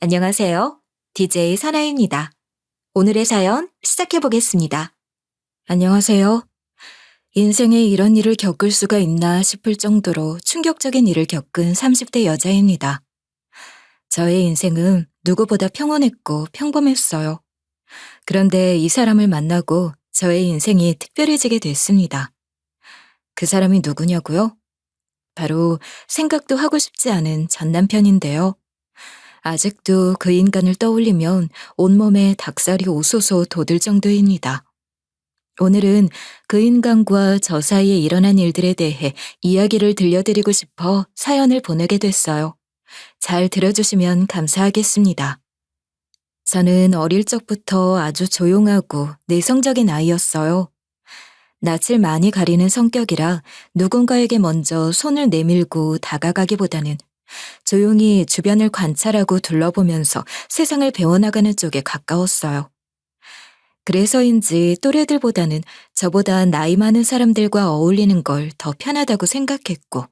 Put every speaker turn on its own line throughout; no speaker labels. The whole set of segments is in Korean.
안녕하세요. DJ 사나입니다. 오늘의 사연 시작해 보겠습니다. 안녕하세요. 인생에 이런 일을 겪을 수가 있나 싶을 정도로 충격적인 일을 겪은 30대 여자입니다. 저의 인생은 누구보다 평온했고 평범했어요. 그런데 이 사람을 만나고 저의 인생이 특별해지게 됐습니다. 그 사람이 누구냐고요? 바로 생각도 하고 싶지 않은 전 남편인데요. 아직도 그 인간을 떠올리면 온몸에 닭살이 오소소 돋을 정도입니다. 오늘은 그 인간과 저 사이에 일어난 일들에 대해 이야기를 들려드리고 싶어 사연을 보내게 됐어요. 잘 들어주시면 감사하겠습니다. 저는 어릴 적부터 아주 조용하고 내성적인 아이였어요. 낯을 많이 가리는 성격이라 누군가에게 먼저 손을 내밀고 다가가기보다는 조용히 주변을 관찰하고 둘러보면서 세상을 배워나가는 쪽에 가까웠어요. 그래서인지 또래들보다는 저보다 나이 많은 사람들과 어울리는 걸 더 편하다고 생각했고,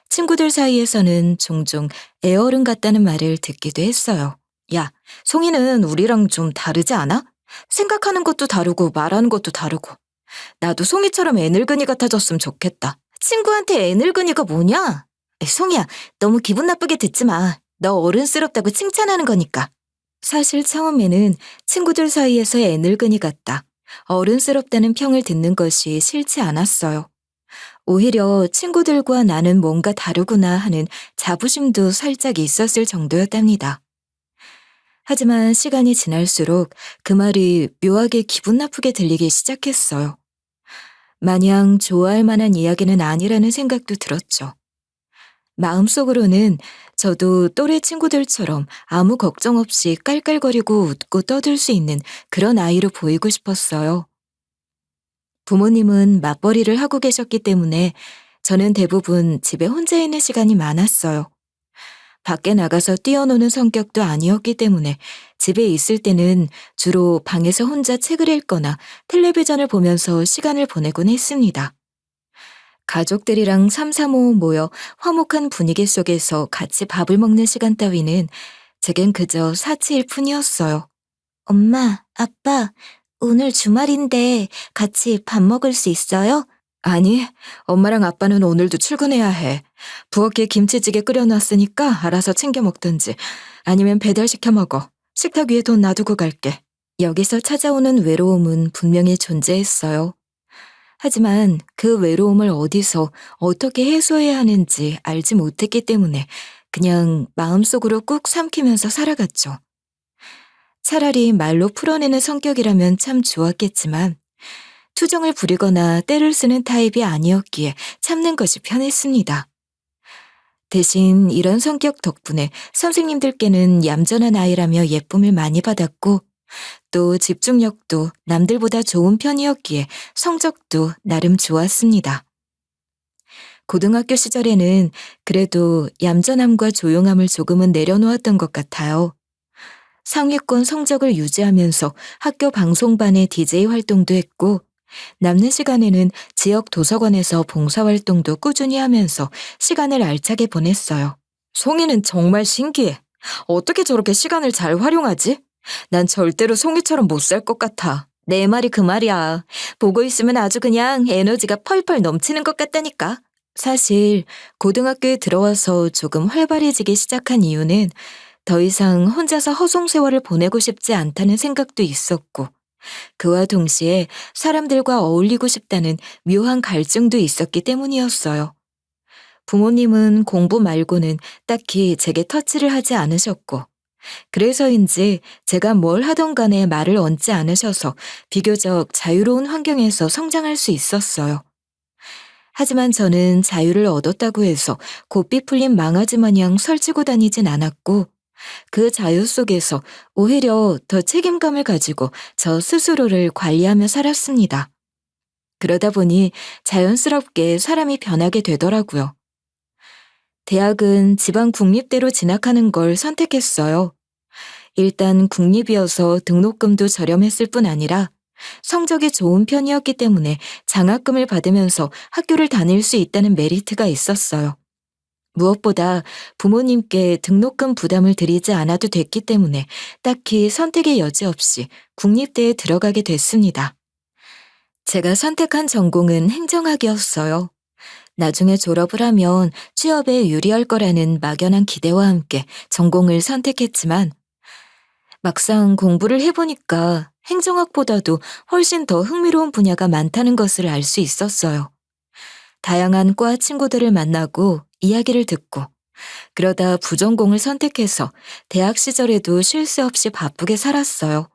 친구들 사이에서는 종종 애어른 같다는 말을 듣기도 했어요. 야, 송이는 우리랑 좀 다르지 않아? 생각하는 것도 다르고 말하는 것도 다르고. 나도 송이처럼 애늙은이 같아졌으면 좋겠다. 친구한테 애늙은이가 뭐냐? 송이야, 너무 기분 나쁘게 듣지 마. 너 어른스럽다고 칭찬하는 거니까. 사실 처음에는 친구들 사이에서 애늙은이 같다, 어른스럽다는 평을 듣는 것이 싫지 않았어요. 오히려 친구들과 나는 뭔가 다르구나 하는 자부심도 살짝 있었을 정도였답니다. 하지만 시간이 지날수록 그 말이 묘하게 기분 나쁘게 들리기 시작했어요. 마냥 좋아할 만한 이야기는 아니라는 생각도 들었죠. 마음속으로는 저도 또래 친구들처럼 아무 걱정 없이 깔깔거리고 웃고 떠들 수 있는 그런 아이로 보이고 싶었어요. 부모님은 맞벌이를 하고 계셨기 때문에 저는 대부분 집에 혼자 있는 시간이 많았어요. 밖에 나가서 뛰어노는 성격도 아니었기 때문에 집에 있을 때는 주로 방에서 혼자 책을 읽거나 텔레비전을 보면서 시간을 보내곤 했습니다. 가족들이랑 삼삼오오 모여 화목한 분위기 속에서 같이 밥을 먹는 시간 따위는 제겐 그저 사치일 뿐이었어요. 엄마, 아빠, 오늘 주말인데 같이 밥 먹을 수 있어요? 아니, 엄마랑 아빠는 오늘도 출근해야 해. 부엌에 김치찌개 끓여놨으니까 알아서 챙겨 먹든지 아니면 배달시켜 먹어. 식탁 위에 돈 놔두고 갈게. 여기서 찾아오는 외로움은 분명히 존재했어요. 하지만 그 외로움을 어디서 어떻게 해소해야 하는지 알지 못했기 때문에 그냥 마음속으로 꾹 삼키면서 살아갔죠. 차라리 말로 풀어내는 성격이라면 참 좋았겠지만 투정을 부리거나 때를 쓰는 타입이 아니었기에 참는 것이 편했습니다. 대신 이런 성격 덕분에 선생님들께는 얌전한 아이라며 예쁨을 많이 받았고, 또 집중력도 남들보다 좋은 편이었기에 성적도 나름 좋았습니다. 고등학교 시절에는 그래도 얌전함과 조용함을 조금은 내려놓았던 것 같아요. 상위권 성적을 유지하면서 학교 방송반의 DJ 활동도 했고, 남는 시간에는 지역 도서관에서 봉사활동도 꾸준히 하면서 시간을 알차게 보냈어요. 송이는 정말 신기해. 어떻게 저렇게 시간을 잘 활용하지? 난 절대로 송이처럼 못 살 것 같아. 내 말이 그 말이야. 보고 있으면 아주 그냥 에너지가 펄펄 넘치는 것 같다니까. 사실 고등학교에 들어와서 조금 활발해지기 시작한 이유는 더 이상 혼자서 허송세월을 보내고 싶지 않다는 생각도 있었고, 그와 동시에 사람들과 어울리고 싶다는 묘한 갈증도 있었기 때문이었어요. 부모님은 공부 말고는 딱히 제게 터치를 하지 않으셨고, 그래서인지 제가 뭘 하던 간에 말을 얹지 않으셔서 비교적 자유로운 환경에서 성장할 수 있었어요. 하지만 저는 자유를 얻었다고 해서 고삐 풀린 망아지 마냥 설치고 다니진 않았고, 그 자유 속에서 오히려 더 책임감을 가지고 저 스스로를 관리하며 살았습니다. 그러다 보니 자연스럽게 사람이 변하게 되더라고요. 대학은 지방 국립대로 진학하는 걸 선택했어요. 일단 국립이어서 등록금도 저렴했을 뿐 아니라 성적이 좋은 편이었기 때문에 장학금을 받으면서 학교를 다닐 수 있다는 메리트가 있었어요. 무엇보다 부모님께 등록금 부담을 드리지 않아도 됐기 때문에 딱히 선택의 여지 없이 국립대에 들어가게 됐습니다. 제가 선택한 전공은 행정학이었어요. 나중에 졸업을 하면 취업에 유리할 거라는 막연한 기대와 함께 전공을 선택했지만 막상 공부를 해보니까 행정학보다도 훨씬 더 흥미로운 분야가 많다는 것을 알 수 있었어요. 다양한 과 친구들을 만나고 이야기를 듣고 그러다 부전공을 선택해서 대학 시절에도 쉴 새 없이 바쁘게 살았어요.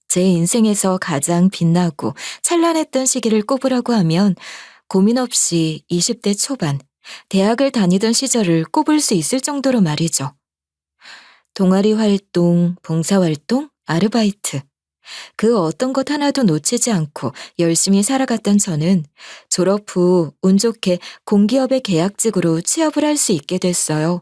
제 인생에서 가장 빛나고 찬란했던 시기를 꼽으라고 하면 고민 없이 20대 초반, 대학을 다니던 시절을 꼽을 수 있을 정도로 말이죠. 동아리 활동, 봉사활동, 아르바이트. 그 어떤 것 하나도 놓치지 않고 열심히 살아갔던 저는 졸업 후 운 좋게 공기업의 계약직으로 취업을 할 수 있게 됐어요.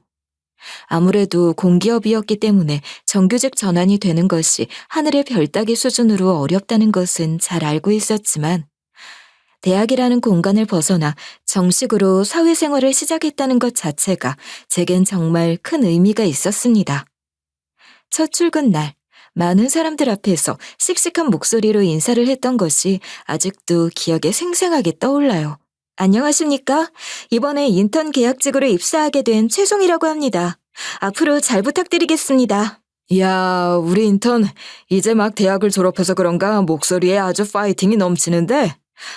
아무래도 공기업이었기 때문에 정규직 전환이 되는 것이 하늘의 별 따기 수준으로 어렵다는 것은 잘 알고 있었지만 대학이라는 공간을 벗어나 정식으로 사회생활을 시작했다는 것 자체가 제겐 정말 큰 의미가 있었습니다. 첫 출근 날, 많은 사람들 앞에서 씩씩한 목소리로 인사를 했던 것이 아직도 기억에 생생하게 떠올라요. 안녕하십니까? 이번에 인턴 계약직으로 입사하게 된 최송이라고 합니다. 앞으로 잘 부탁드리겠습니다. 이야, 우리 인턴 이제 막 대학을 졸업해서 그런가 목소리에 아주 파이팅이 넘치는데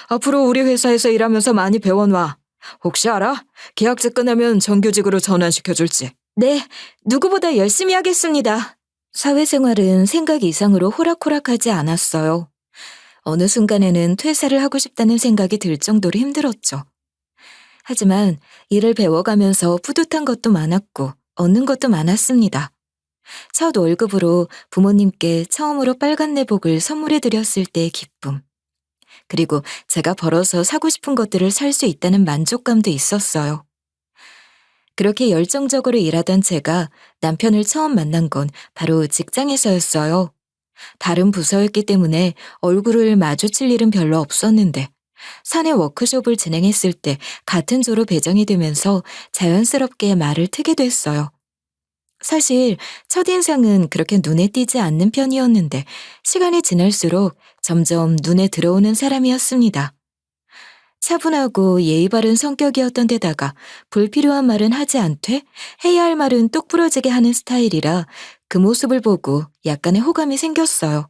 앞으로 우리 회사에서 일하면서 많이 배워놔. 혹시 알아? 계약직 끝나면 정규직으로 전환시켜줄지. 네, 누구보다 열심히 하겠습니다. 사회생활은 생각 이상으로 호락호락하지 않았어요. 어느 순간에는 퇴사를 하고 싶다는 생각이 들 정도로 힘들었죠. 하지만 일을 배워가면서 뿌듯한 것도 많았고 얻는 것도 많았습니다. 첫 월급으로 부모님께 처음으로 빨간 내복을 선물해 드렸을 때의 기쁨. 그리고 제가 벌어서 사고 싶은 것들을 살 수 있다는 만족감도 있었어요. 그렇게 열정적으로 일하던 제가 남편을 처음 만난 건 바로 직장에서였어요. 다른 부서였기 때문에 얼굴을 마주칠 일은 별로 없었는데 사내 워크숍을 진행했을 때 같은 조로 배정이 되면서 자연스럽게 말을 트게 됐어요. 사실 첫인상은 그렇게 눈에 띄지 않는 편이었는데 시간이 지날수록 점점 눈에 들어오는 사람이었습니다. 차분하고 예의 바른 성격이었던 데다가 불필요한 말은 하지 않되 해야 할 말은 똑부러지게 하는 스타일이라 그 모습을 보고 약간의 호감이 생겼어요.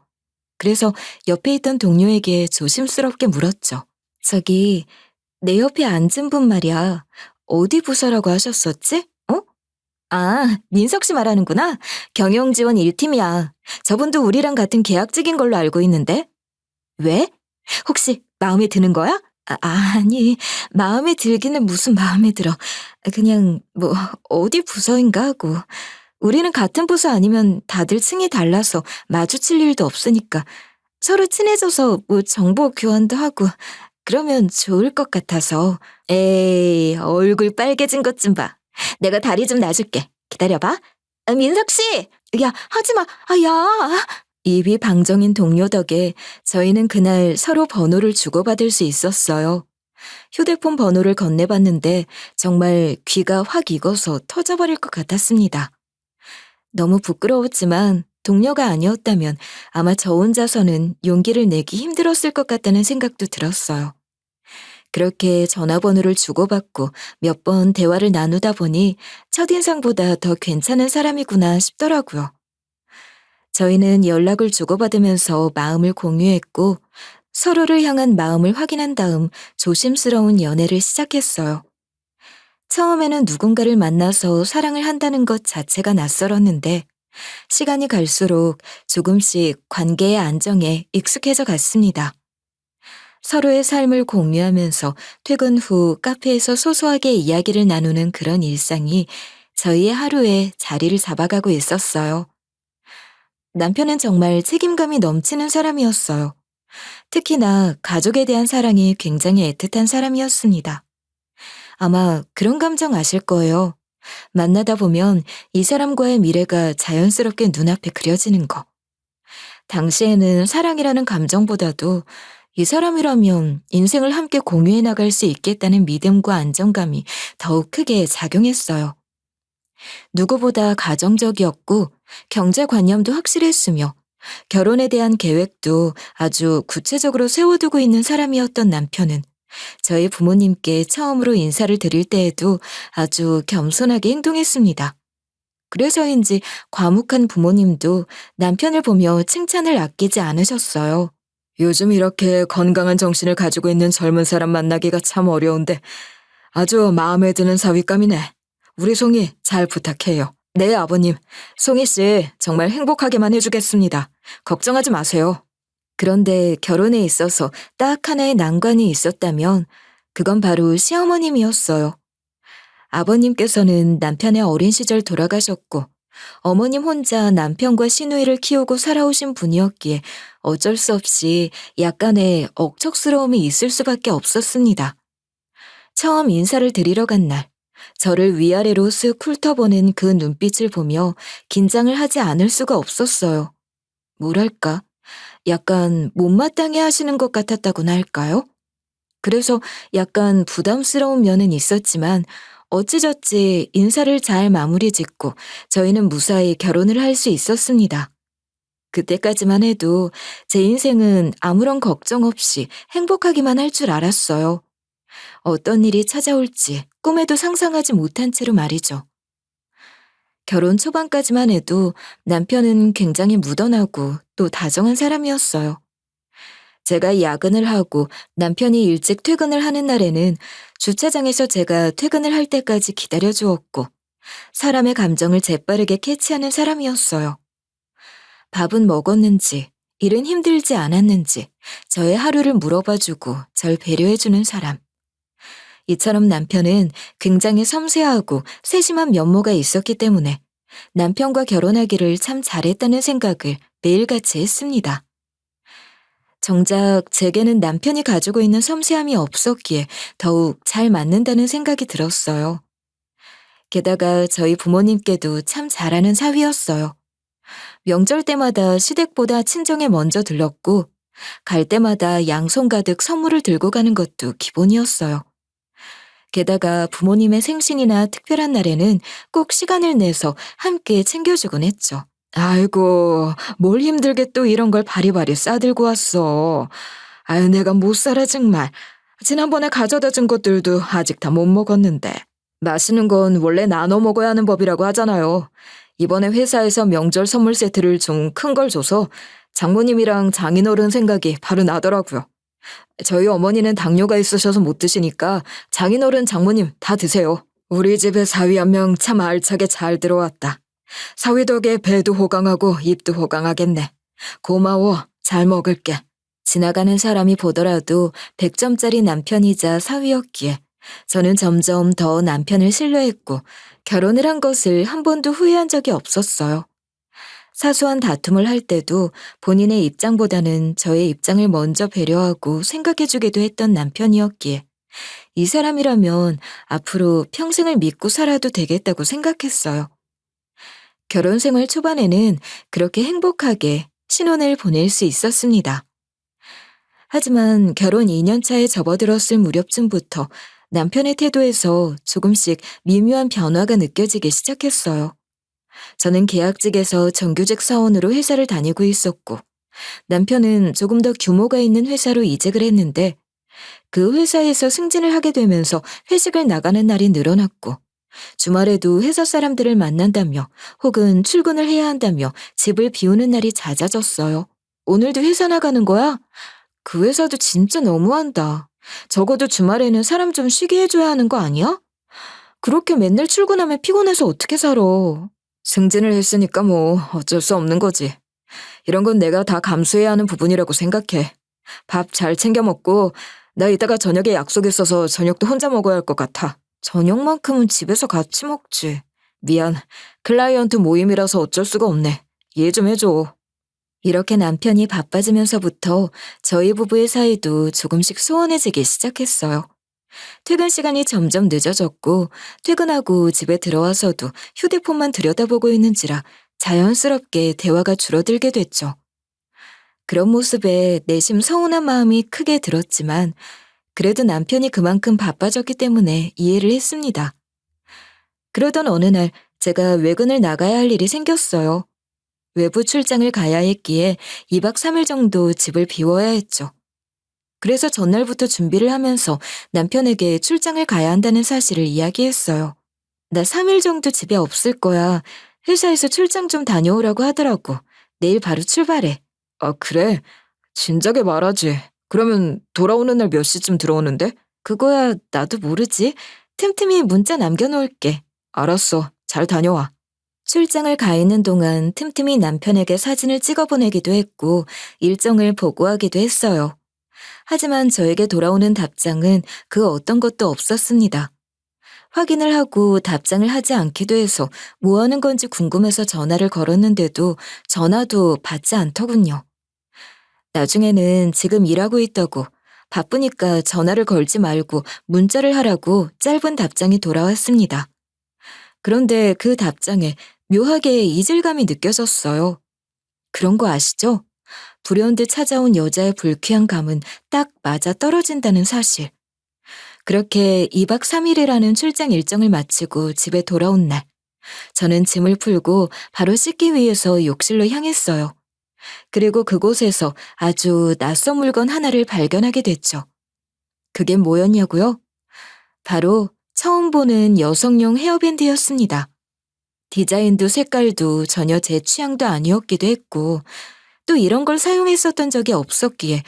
그래서 옆에 있던 동료에게 조심스럽게 물었죠. 저기, 내 옆에 앉은 분 말이야. 어디 부서라고 하셨었지? 어? 아, 민석 씨 말하는구나. 경영지원 1팀이야. 저분도 우리랑 같은 계약직인 걸로 알고 있는데. 왜? 혹시 마음에 드는 거야? 아니, 마음에 들기는 무슨 마음에 들어. 그냥 어디 부서인가 하고. 우리는 같은 부서 아니면 다들 층이 달라서 마주칠 일도 없으니까 서로 친해져서 정보 교환도 하고 그러면 좋을 것 같아서. 에이, 얼굴 빨개진 것 좀 봐. 내가 다리 좀 놔줄게. 기다려봐. 민석 씨! 야, 하지 마. 야! 입이 방정인 동료 덕에 저희는 그날 서로 번호를 주고받을 수 있었어요. 휴대폰 번호를 건네봤는데 정말 귀가 확 익어서 터져버릴 것 같았습니다. 너무 부끄러웠지만 동료가 아니었다면 아마 저 혼자서는 용기를 내기 힘들었을 것 같다는 생각도 들었어요. 그렇게 전화번호를 주고받고 몇 번 대화를 나누다 보니 첫인상보다 더 괜찮은 사람이구나 싶더라고요. 저희는 연락을 주고받으면서 마음을 공유했고 서로를 향한 마음을 확인한 다음 조심스러운 연애를 시작했어요. 처음에는 누군가를 만나서 사랑을 한다는 것 자체가 낯설었는데 시간이 갈수록 조금씩 관계의 안정에 익숙해져 갔습니다. 서로의 삶을 공유하면서 퇴근 후 카페에서 소소하게 이야기를 나누는 그런 일상이 저희의 하루에 자리를 잡아가고 있었어요. 남편은 정말 책임감이 넘치는 사람이었어요. 특히나 가족에 대한 사랑이 굉장히 애틋한 사람이었습니다. 아마 그런 감정 아실 거예요. 만나다 보면 이 사람과의 미래가 자연스럽게 눈앞에 그려지는 거. 당시에는 사랑이라는 감정보다도 이 사람이라면 인생을 함께 공유해 나갈 수 있겠다는 믿음과 안정감이 더욱 크게 작용했어요. 누구보다 가정적이었고 경제관념도 확실했으며 결혼에 대한 계획도 아주 구체적으로 세워두고 있는 사람이었던 남편은 저희 부모님께 처음으로 인사를 드릴 때에도 아주 겸손하게 행동했습니다. 그래서인지 과묵한 부모님도 남편을 보며 칭찬을 아끼지 않으셨어요. 요즘 이렇게 건강한 정신을 가지고 있는 젊은 사람 만나기가 참 어려운데 아주 마음에 드는 사윗감이네. 우리 송이 잘 부탁해요. 네, 아버님. 송이 씨 정말 행복하게만 해주겠습니다. 걱정하지 마세요. 그런데 결혼에 있어서 딱 하나의 난관이 있었다면 그건 바로 시어머님이었어요. 아버님께서는 남편의 어린 시절 돌아가셨고 어머님 혼자 남편과 시누이를 키우고 살아오신 분이었기에 어쩔 수 없이 약간의 억척스러움이 있을 수밖에 없었습니다. 처음 인사를 드리러 간 날, 저를 위아래로 쓱 훑어보는 그 눈빛을 보며 긴장을 하지 않을 수가 없었어요. 뭐랄까, 약간 못마땅해 하시는 것 같았다고나 할까요? 그래서 약간 부담스러운 면은 있었지만 어찌저찌 인사를 잘 마무리 짓고 저희는 무사히 결혼을 할 수 있었습니다. 그때까지만 해도 제 인생은 아무런 걱정 없이 행복하기만 할 줄 알았어요. 어떤 일이 찾아올지 꿈에도 상상하지 못한 채로 말이죠. 결혼 초반까지만 해도 남편은 굉장히 무던하고 또 다정한 사람이었어요. 제가 야근을 하고 남편이 일찍 퇴근을 하는 날에는 주차장에서 제가 퇴근을 할 때까지 기다려주었고 사람의 감정을 재빠르게 캐치하는 사람이었어요. 밥은 먹었는지, 일은 힘들지 않았는지 저의 하루를 물어봐주고 절 배려해주는 사람. 이처럼 남편은 굉장히 섬세하고 세심한 면모가 있었기 때문에 남편과 결혼하기를 참 잘했다는 생각을 매일같이 했습니다. 정작 제게는 남편이 가지고 있는 섬세함이 없었기에 더욱 잘 맞는다는 생각이 들었어요. 게다가 저희 부모님께도 참 잘하는 사위였어요. 명절 때마다 시댁보다 친정에 먼저 들렀고 갈 때마다 양손 가득 선물을 들고 가는 것도 기본이었어요. 게다가 부모님의 생신이나 특별한 날에는 꼭 시간을 내서 함께 챙겨주곤 했죠. 아이고, 뭘 힘들게 또 이런 걸 바리바리 싸들고 왔어. 아유, 내가 못 살아 정말. 지난번에 가져다 준 것들도 아직 다 못 먹었는데. 맛있는 건 원래 나눠 먹어야 하는 법이라고 하잖아요. 이번에 회사에서 명절 선물 세트를 좀 큰 걸 줘서 장모님이랑 장인어른 생각이 바로 나더라고요. 저희 어머니는 당뇨가 있으셔서 못 드시니까 장인어른 장모님 다 드세요. 우리 집에 사위 한 명 참 알차게 잘 들어왔다. 사위 덕에 배도 호강하고 입도 호강하겠네. 고마워. 잘 먹을게. 지나가는 사람이 보더라도 100점짜리 남편이자 사위였기에 저는 점점 더 남편을 신뢰했고 결혼을 한 것을 한 번도 후회한 적이 없었어요. 사소한 다툼을 할 때도 본인의 입장보다는 저의 입장을 먼저 배려하고 생각해주기도 했던 남편이었기에 이 사람이라면 앞으로 평생을 믿고 살아도 되겠다고 생각했어요. 결혼 생활 초반에는 그렇게 행복하게 신혼을 보낼 수 있었습니다. 하지만 결혼 2년 차에 접어들었을 무렵쯤부터 남편의 태도에서 조금씩 미묘한 변화가 느껴지기 시작했어요. 저는 계약직에서 정규직 사원으로 회사를 다니고 있었고 남편은 조금 더 규모가 있는 회사로 이직을 했는데 그 회사에서 승진을 하게 되면서 회식을 나가는 날이 늘어났고 주말에도 회사 사람들을 만난다며 혹은 출근을 해야 한다며 집을 비우는 날이 잦아졌어요. 오늘도 회사 나가는 거야? 그 회사도 진짜 너무한다. 적어도 주말에는 사람 좀 쉬게 해줘야 하는 거 아니야? 그렇게 맨날 출근하면 피곤해서 어떻게 살아. 승진을 했으니까 뭐 어쩔 수 없는 거지. 이런 건 내가 다 감수해야 하는 부분이라고 생각해. 밥 잘 챙겨 먹고 나 이따가 저녁에 약속 있어서 저녁도 혼자 먹어야 할 것 같아. 저녁만큼은 집에서 같이 먹지. 미안. 클라이언트 모임이라서 어쩔 수가 없네. 이해 좀 해줘. 이렇게 남편이 바빠지면서부터 저희 부부의 사이도 조금씩 소원해지기 시작했어요. 퇴근 시간이 점점 늦어졌고 퇴근하고 집에 들어와서도 휴대폰만 들여다보고 있는지라 자연스럽게 대화가 줄어들게 됐죠. 그런 모습에 내심 서운한 마음이 크게 들었지만 그래도 남편이 그만큼 바빠졌기 때문에 이해를 했습니다. 그러던 어느 날 제가 외근을 나가야 할 일이 생겼어요. 외부 출장을 가야 했기에 2박 3일 정도 집을 비워야 했죠. 그래서 전날부터 준비를 하면서 남편에게 출장을 가야 한다는 사실을 이야기했어요. 나 3일 정도 집에 없을 거야. 회사에서 출장 좀 다녀오라고 하더라고. 내일 바로 출발해. 아, 그래? 진작에 말하지. 그러면 돌아오는 날 몇 시쯤 들어오는데? 그거야 나도 모르지. 틈틈이 문자 남겨놓을게. 알았어. 잘 다녀와. 출장을 가 있는 동안 틈틈이 남편에게 사진을 찍어 보내기도 했고 일정을 보고하기도 했어요. 하지만 저에게 돌아오는 답장은 그 어떤 것도 없었습니다. 확인을 하고 답장을 하지 않기도 해서 뭐 하는 건지 궁금해서 전화를 걸었는데도 전화도 받지 않더군요. 나중에는 지금 일하고 있다고 바쁘니까 전화를 걸지 말고 문자를 하라고 짧은 답장이 돌아왔습니다. 그런데 그 답장에 묘하게 이질감이 느껴졌어요. 그런 거 아시죠? 불현듯 찾아온 여자의 불쾌한 감은 딱 맞아 떨어진다는 사실. 그렇게 2박 3일이라는 출장 일정을 마치고 집에 돌아온 날, 저는 짐을 풀고 바로 씻기 위해서 욕실로 향했어요. 그리고 그곳에서 아주 낯선 물건 하나를 발견하게 됐죠. 그게 뭐였냐고요? 바로 처음 보는 여성용 헤어밴드였습니다. 디자인도 색깔도 전혀 제 취향도 아니었기도 했고, 또 이런 걸 사용했었던 적이 없었기에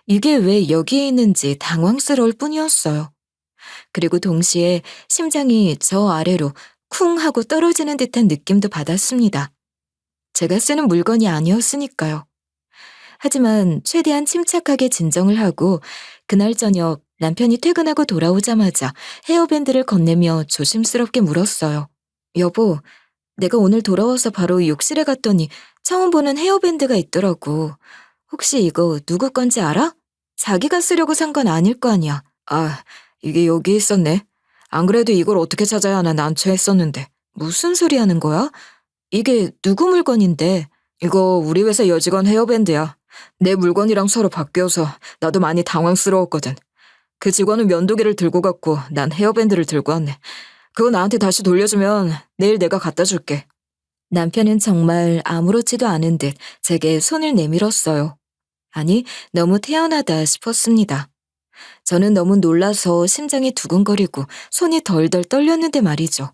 이게 왜 여기에 있는지 당황스러울 뿐이었어요. 그리고 동시에 심장이 저 아래로 쿵 하고 떨어지는 듯한 느낌도 받았습니다. 제가 쓰는 물건이 아니었으니까요. 하지만 최대한 침착하게 진정을 하고 그날 저녁 남편이 퇴근하고 돌아오자마자 헤어밴드를 건네며 조심스럽게 물었어요. 여보, 내가 오늘 돌아와서 바로 욕실에 갔더니 처음 보는 헤어밴드가 있더라고. 혹시 이거 누구 건지 알아? 자기가 쓰려고 산 건 아닐 거 아니야. 아, 이게 여기 있었네. 안 그래도 이걸 어떻게 찾아야 하나 난처했었는데. 무슨 소리 하는 거야? 이게 누구 물건인데? 이거 우리 회사 여직원 헤어밴드야. 내 물건이랑 서로 바뀌어서 나도 많이 당황스러웠거든. 그 직원은 면도기를 들고 갔고 난 헤어밴드를 들고 왔네. 그거 나한테 다시 돌려주면 내일 내가 갖다 줄게. 남편은 정말 아무렇지도 않은 듯 제게 손을 내밀었어요. 아니, 너무 태연하다 싶었습니다. 저는 너무 놀라서 심장이 두근거리고 손이 덜덜 떨렸는데 말이죠.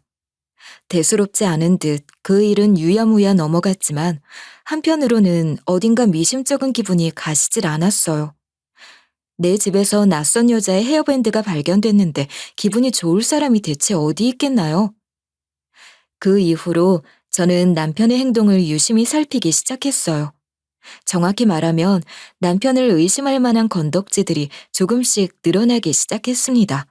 대수롭지 않은 듯 그 일은 유야무야 넘어갔지만 한편으로는 어딘가 미심쩍은 기분이 가시질 않았어요. 내 집에서 낯선 여자의 헤어밴드가 발견됐는데 기분이 좋을 사람이 대체 어디 있겠나요? 그 이후로 저는 남편의 행동을 유심히 살피기 시작했어요. 정확히 말하면 남편을 의심할 만한 건덕지들이 조금씩 늘어나기 시작했습니다.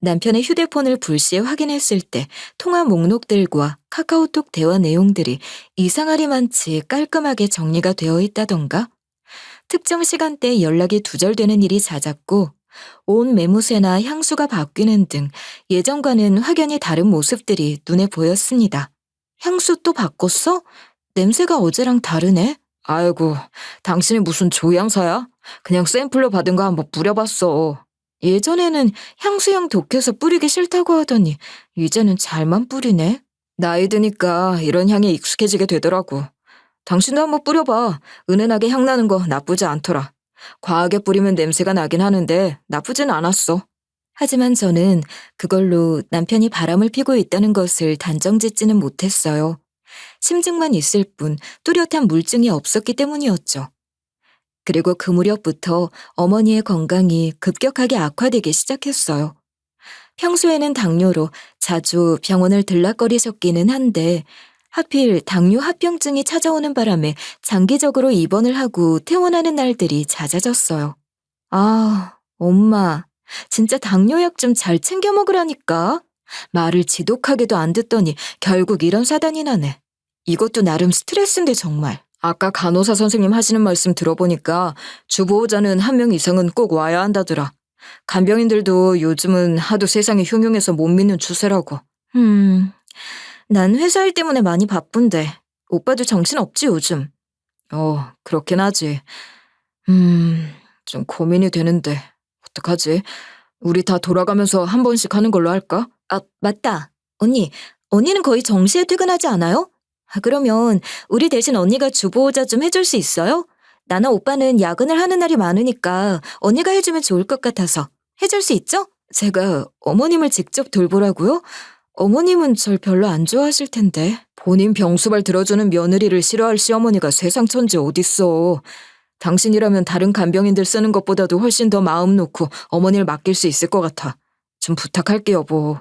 남편의 휴대폰을 불시에 확인했을 때 통화 목록들과 카카오톡 대화 내용들이 이상하리만치 깔끔하게 정리가 되어 있다던가, 특정 시간대에 연락이 두절되는 일이 잦았고, 옷 매무새나 향수가 바뀌는 등 예전과는 확연히 다른 모습들이 눈에 보였습니다. 향수 또 바꿨어? 냄새가 어제랑 다르네? 아이고, 당신이 무슨 조향사야? 그냥 샘플로 받은 거 한번 뿌려봤어. 예전에는 향수향 독해서 뿌리기 싫다고 하더니 이제는 잘만 뿌리네. 나이 드니까 이런 향에 익숙해지게 되더라고. 당신도 한번 뿌려봐. 은은하게 향나는 거 나쁘지 않더라. 과하게 뿌리면 냄새가 나긴 하는데 나쁘진 않았어. 하지만 저는 그걸로 남편이 바람을 피고 있다는 것을 단정짓지는 못했어요. 심증만 있을 뿐 뚜렷한 물증이 없었기 때문이었죠. 그리고 그 무렵부터 어머니의 건강이 급격하게 악화되기 시작했어요. 평소에는 당뇨로 자주 병원을 들락거리셨기는 한데 하필 당뇨 합병증이 찾아오는 바람에 장기적으로 입원을 하고 퇴원하는 날들이 잦아졌어요. 아, 엄마, 진짜 당뇨약 좀 잘 챙겨 먹으라니까. 말을 지독하게도 안 듣더니 결국 이런 사단이 나네. 이것도 나름 스트레스인데 정말. 아까 간호사 선생님 하시는 말씀 들어보니까 주보호자는 한 명 이상은 꼭 와야 한다더라. 간병인들도 요즘은 하도 세상이 흉흉해서 못 믿는 추세라고. 난 회사 일 때문에 많이 바쁜데 오빠도 정신없지 요즘. 그렇긴 하지. 좀 고민이 되는데, 어떡하지? 우리 다 돌아가면서 한 번씩 하는 걸로 할까? 아, 맞다. 언니는 거의 정시에 퇴근하지 않아요? 그러면 우리 대신 언니가 주보호자 좀 해줄 수 있어요? 나나 오빠는 야근을 하는 날이 많으니까 언니가 해주면 좋을 것 같아서. 해줄 수 있죠? 제가 어머님을 직접 돌보라고요? 어머님은 절 별로 안 좋아하실 텐데. 본인 병수발 들어주는 며느리를 싫어할 시어머니가 세상 천지 어딨어. 당신이라면 다른 간병인들 쓰는 것보다도 훨씬 더 마음 놓고 어머니를 맡길 수 있을 것 같아. 좀 부탁할게, 여보.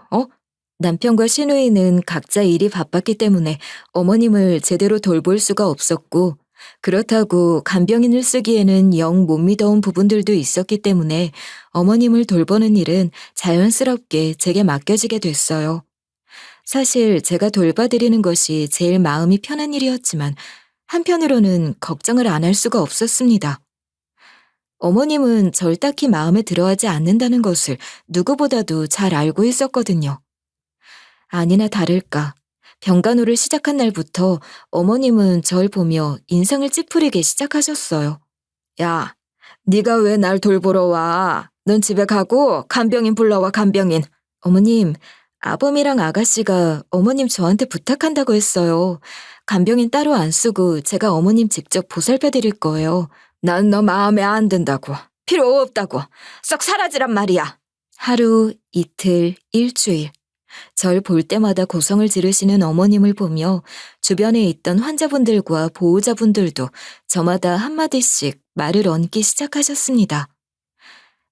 남편과 시누이는 각자 일이 바빴기 때문에 어머님을 제대로 돌볼 수가 없었고, 그렇다고 간병인을 쓰기에는 영 못 믿어온 부분들도 있었기 때문에 어머님을 돌보는 일은 자연스럽게 제게 맡겨지게 됐어요. 사실 제가 돌봐드리는 것이 제일 마음이 편한 일이었지만 한편으로는 걱정을 안 할 수가 없었습니다. 어머님은 절 딱히 마음에 들어하지 않는다는 것을 누구보다도 잘 알고 있었거든요. 아니나 다를까. 병간호를 시작한 날부터 어머님은 절 보며 인상을 찌푸리기 시작하셨어요. 야, 네가 왜 날 돌보러 와? 넌 집에 가고 간병인 불러와, 간병인. 어머님, 아범이랑 아가씨가 어머님 저한테 부탁한다고 했어요. 간병인 따로 안 쓰고 제가 어머님 직접 보살펴 드릴 거예요. 난 너 마음에 안 든다고. 필요 없다고. 썩 사라지란 말이야. 하루, 이틀, 일주일. 절 볼 때마다 고성을 지르시는 어머님을 보며 주변에 있던 환자분들과 보호자분들도 저마다 한마디씩 말을 얹기 시작하셨습니다.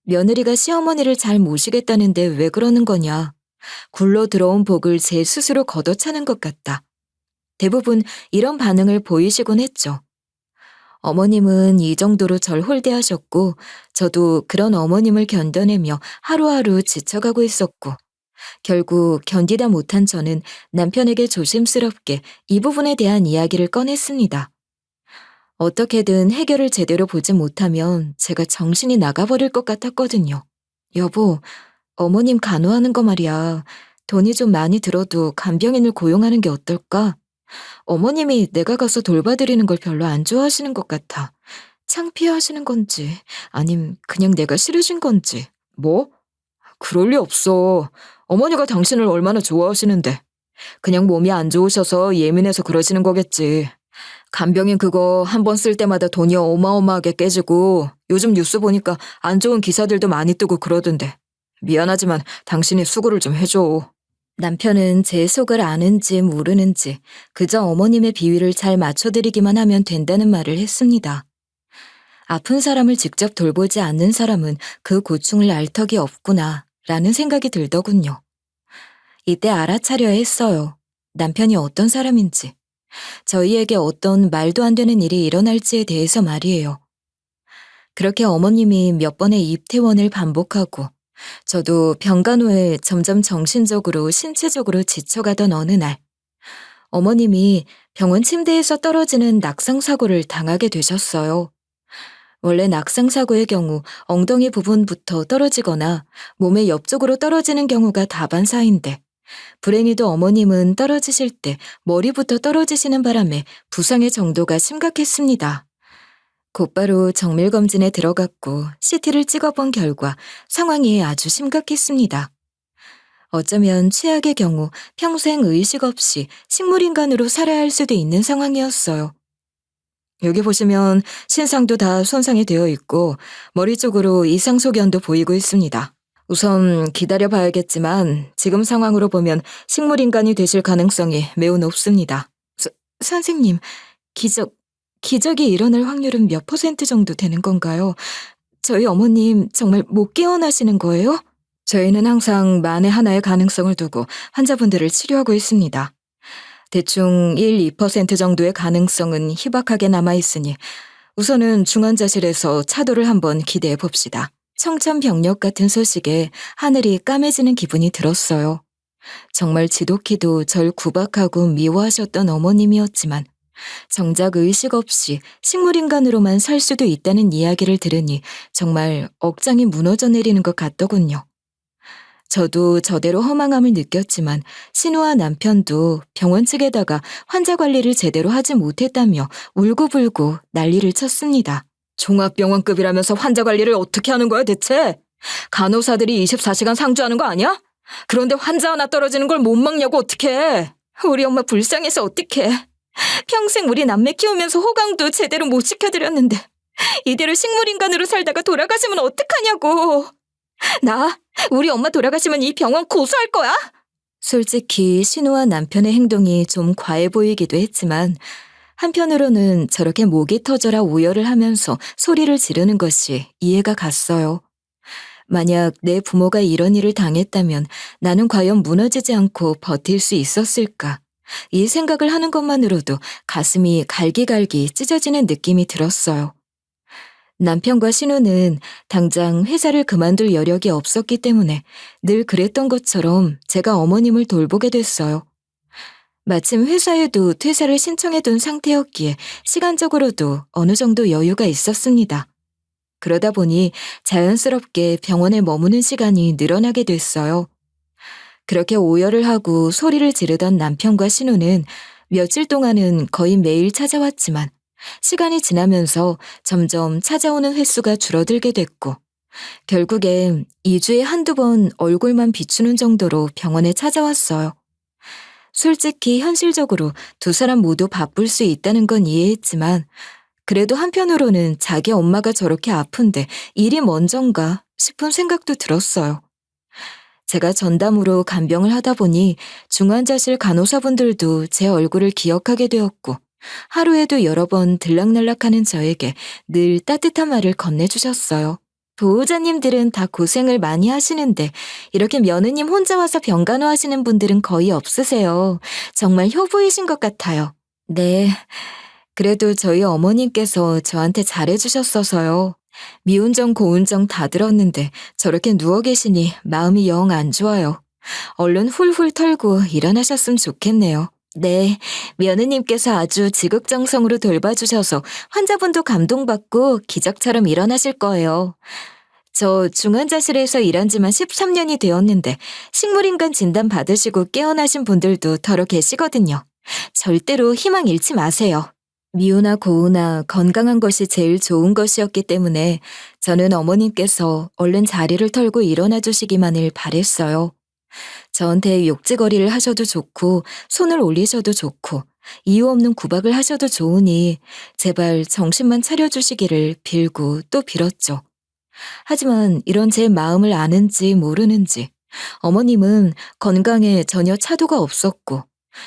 며느리가 시어머니를 잘 모시겠다는데 왜 그러는 거냐. 굴러 들어온 복을 제 스스로 걷어차는 것 같다. 대부분 이런 반응을 보이시곤 했죠. 어머님은 이 정도로 절 홀대하셨고 저도 그런 어머님을 견뎌내며 하루하루 지쳐가고 있었고 결국 견디다 못한 저는 남편에게 조심스럽게 이 부분에 대한 이야기를 꺼냈습니다. 어떻게든 해결을 제대로 보지 못하면 제가 정신이 나가버릴 것 같았거든요. 여보, 어머님 간호하는 거 말이야. 돈이 좀 많이 들어도 간병인을 고용하는 게 어떨까? 어머님이 내가 가서 돌봐드리는 걸 별로 안 좋아하시는 것 같아. 창피해하시는 건지, 아님 그냥 내가 싫으신 건지. 뭐? 그럴 리 없어. 어머니가 당신을 얼마나 좋아하시는데. 그냥 몸이 안 좋으셔서 예민해서 그러시는 거겠지. 간병인 그거 한 번 쓸 때마다 돈이 어마어마하게 깨지고 요즘 뉴스 보니까 안 좋은 기사들도 많이 뜨고 그러던데. 미안하지만 당신이 수고를 좀 해줘. 남편은 제 속을 아는지 모르는지 그저 어머님의 비위를 잘 맞춰드리기만 하면 된다는 말을 했습니다. 아픈 사람을 직접 돌보지 않는 사람은 그 고충을 알 턱이 없구나 라는 생각이 들더군요. 이때 알아차려야 했어요. 남편이 어떤 사람인지, 저희에게 어떤 말도 안 되는 일이 일어날지에 대해서 말이에요. 그렇게 어머님이 몇 번의 입퇴원을 반복하고 저도 병간 후에 점점 정신적으로 신체적으로 지쳐가던 어느 날 어머님이 병원 침대에서 떨어지는 낙상사고를 당하게 되셨어요. 원래 낙상사고의 경우 엉덩이 부분부터 떨어지거나 몸의 옆쪽으로 떨어지는 경우가 다반사인데 불행히도 어머님은 떨어지실 때 머리부터 떨어지시는 바람에 부상의 정도가 심각했습니다. 곧바로 정밀검진에 들어갔고 CT를 찍어본 결과 상황이 아주 심각했습니다. 어쩌면 최악의 경우 평생 의식 없이 식물인간으로 살아야 할 수도 있는 상황이었어요. 여기 보시면 신상도 다 손상이 되어 있고 머리 쪽으로 이상 소견도 보이고 있습니다. 우선 기다려 봐야겠지만 지금 상황으로 보면 식물인간이 되실 가능성이 매우 높습니다. 선생님, 기적이 일어날 확률은 몇 퍼센트 정도 되는 건가요? 저희 어머님 정말 못 깨어나시는 거예요? 저희는 항상 만에 하나의 가능성을 두고 환자분들을 치료하고 있습니다. 대충 1, 2% 정도의 가능성은 희박하게 남아있으니 우선은 중환자실에서 차도를 한번 기대해 봅시다. 청천벽력 같은 소식에 하늘이 까매지는 기분이 들었어요. 정말 지독히도 절 구박하고 미워하셨던 어머님이었지만 정작 의식 없이 식물인간으로만 살 수도 있다는 이야기를 들으니 정말 억장이 무너져 내리는 것 같더군요. 저도 저대로 허망함을 느꼈지만 신우와 남편도 병원 측에다가 환자 관리를 제대로 하지 못했다며 울고불고 난리를 쳤습니다. 종합병원급이라면서 환자 관리를 어떻게 하는 거야 대체? 간호사들이 24시간 상주하는 거 아니야? 그런데 환자 하나 떨어지는 걸 못 막냐고 어떡해. 우리 엄마 불쌍해서 어떡해. 평생 우리 남매 키우면서 호강도 제대로 못 시켜드렸는데 이대로 식물인간으로 살다가 돌아가시면 어떡하냐고. 우리 엄마 돌아가시면 이 병원 고소할 거야? 솔직히 신우와 남편의 행동이 좀 과해 보이기도 했지만 한편으로는 저렇게 목이 터져라 오열을 하면서 소리를 지르는 것이 이해가 갔어요. 만약 내 부모가 이런 일을 당했다면 나는 과연 무너지지 않고 버틸 수 있었을까? 이 생각을 하는 것만으로도 가슴이 갈기갈기 찢어지는 느낌이 들었어요. 남편과 신우는 당장 회사를 그만둘 여력이 없었기 때문에 늘 그랬던 것처럼 제가 어머님을 돌보게 됐어요. 마침 회사에도 퇴사를 신청해둔 상태였기에 시간적으로도 어느 정도 여유가 있었습니다. 그러다 보니 자연스럽게 병원에 머무는 시간이 늘어나게 됐어요. 그렇게 오열을 하고 소리를 지르던 남편과 신우는 며칠 동안은 거의 매일 찾아왔지만 시간이 지나면서 점점 찾아오는 횟수가 줄어들게 됐고 결국엔 2주에 한두 번 얼굴만 비추는 정도로 병원에 찾아왔어요. 솔직히 현실적으로 두 사람 모두 바쁠 수 있다는 건 이해했지만 그래도 한편으로는 자기 엄마가 저렇게 아픈데 일이 먼저인가 싶은 생각도 들었어요. 제가 전담으로 간병을 하다 보니 중환자실 간호사분들도 제 얼굴을 기억하게 되었고 하루에도 여러 번 들락날락하는 저에게 늘 따뜻한 말을 건네주셨어요. 보호자님들은 다 고생을 많이 하시는데 이렇게 며느님 혼자 와서 병간호하시는 분들은 거의 없으세요. 정말 효부이신 것 같아요. 네, 그래도 저희 어머님께서 저한테 잘해주셨어서요. 미운정 고운정 다 들었는데 저렇게 누워 계시니 마음이 영 안 좋아요. 얼른 훌훌 털고 일어나셨으면 좋겠네요. 네, 며느님께서 아주 지극정성으로 돌봐주셔서 환자분도 감동받고 기적처럼 일어나실 거예요. 저 중환자실에서 일한 지만 13년이 되었는데 식물인간 진단 받으시고 깨어나신 분들도 더러 계시거든요. 절대로 희망 잃지 마세요. 미우나 고우나 건강한 것이 제일 좋은 것이었기 때문에 저는 어머님께서 얼른 자리를 털고 일어나 주시기만을 바랬어요. 저한테 욕지거리를 하셔도 좋고 손을 올리셔도 좋고 이유 없는 구박을 하셔도 좋으니 제발 정신만 차려주시기를 빌고 또 빌었죠. 하지만 이런 제 마음을 아는지 모르는지 어머님은 건강에 전혀 차도가 없었고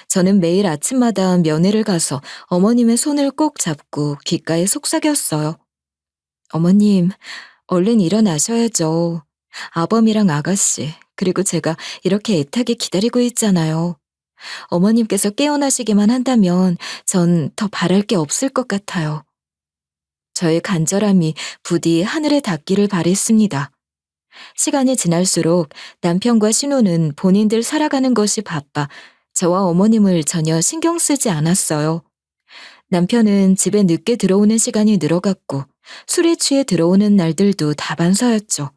저는 매일 아침마다 면회를 가서 어머님의 손을 꼭 잡고 귓가에 속삭였어요. 어머님, 얼른 일어나셔야죠. 아범이랑 아가씨, 그리고 제가 이렇게 애타게 기다리고 있잖아요. 어머님께서 깨어나시기만 한다면 전 더 바랄 게 없을 것 같아요. 저의 간절함이 부디 하늘에 닿기를 바랬습니다. 시간이 지날수록 남편과 신우는 본인들 살아가는 것이 바빠 저와 어머님을 전혀 신경 쓰지 않았어요. 남편은 집에 늦게 들어오는 시간이 늘어갔고 술에 취해 들어오는 날들도 다반사였죠.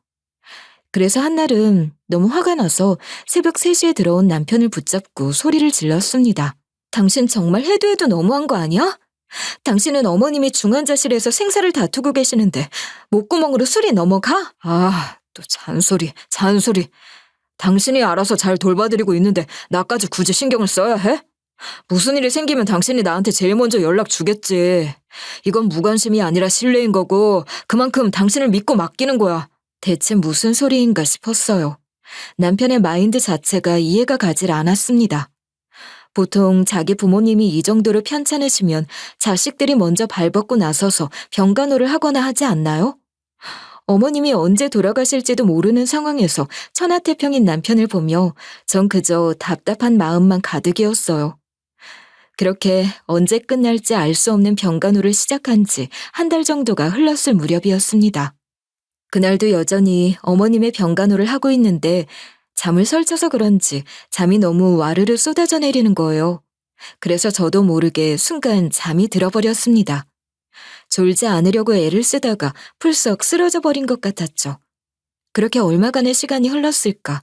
그래서 한날은 너무 화가 나서 새벽 3시에 들어온 남편을 붙잡고 소리를 질렀습니다. 당신 정말 해도 해도 너무한 거 아니야? 당신은 어머님이 중환자실에서 생사를 다투고 계시는데 목구멍으로 술이 넘어가? 또 잔소리. 당신이 알아서 잘 돌봐드리고 있는데 나까지 굳이 신경을 써야 해? 무슨 일이 생기면 당신이 나한테 제일 먼저 연락 주겠지. 이건 무관심이 아니라 신뢰인 거고 그만큼 당신을 믿고 맡기는 거야. 대체 무슨 소리인가 싶었어요. 남편의 마인드 자체가 이해가 가질 않았습니다. 보통 자기 부모님이 이 정도로 편찮으시면 자식들이 먼저 발벗고 나서서 병간호를 하거나 하지 않나요? 어머님이 언제 돌아가실지도 모르는 상황에서 천하태평인 남편을 보며 전 그저 답답한 마음만 가득이었어요. 그렇게 언제 끝날지 알 수 없는 병간호를 시작한 지 한 달 정도가 흘렀을 무렵이었습니다. 그날도 여전히 어머님의 병간호를 하고 있는데 잠을 설쳐서 그런지 잠이 너무 와르르 쏟아져 내리는 거예요. 그래서 저도 모르게 순간 잠이 들어버렸습니다. 졸지 않으려고 애를 쓰다가 풀썩 쓰러져 버린 것 같았죠. 그렇게 얼마간의 시간이 흘렀을까?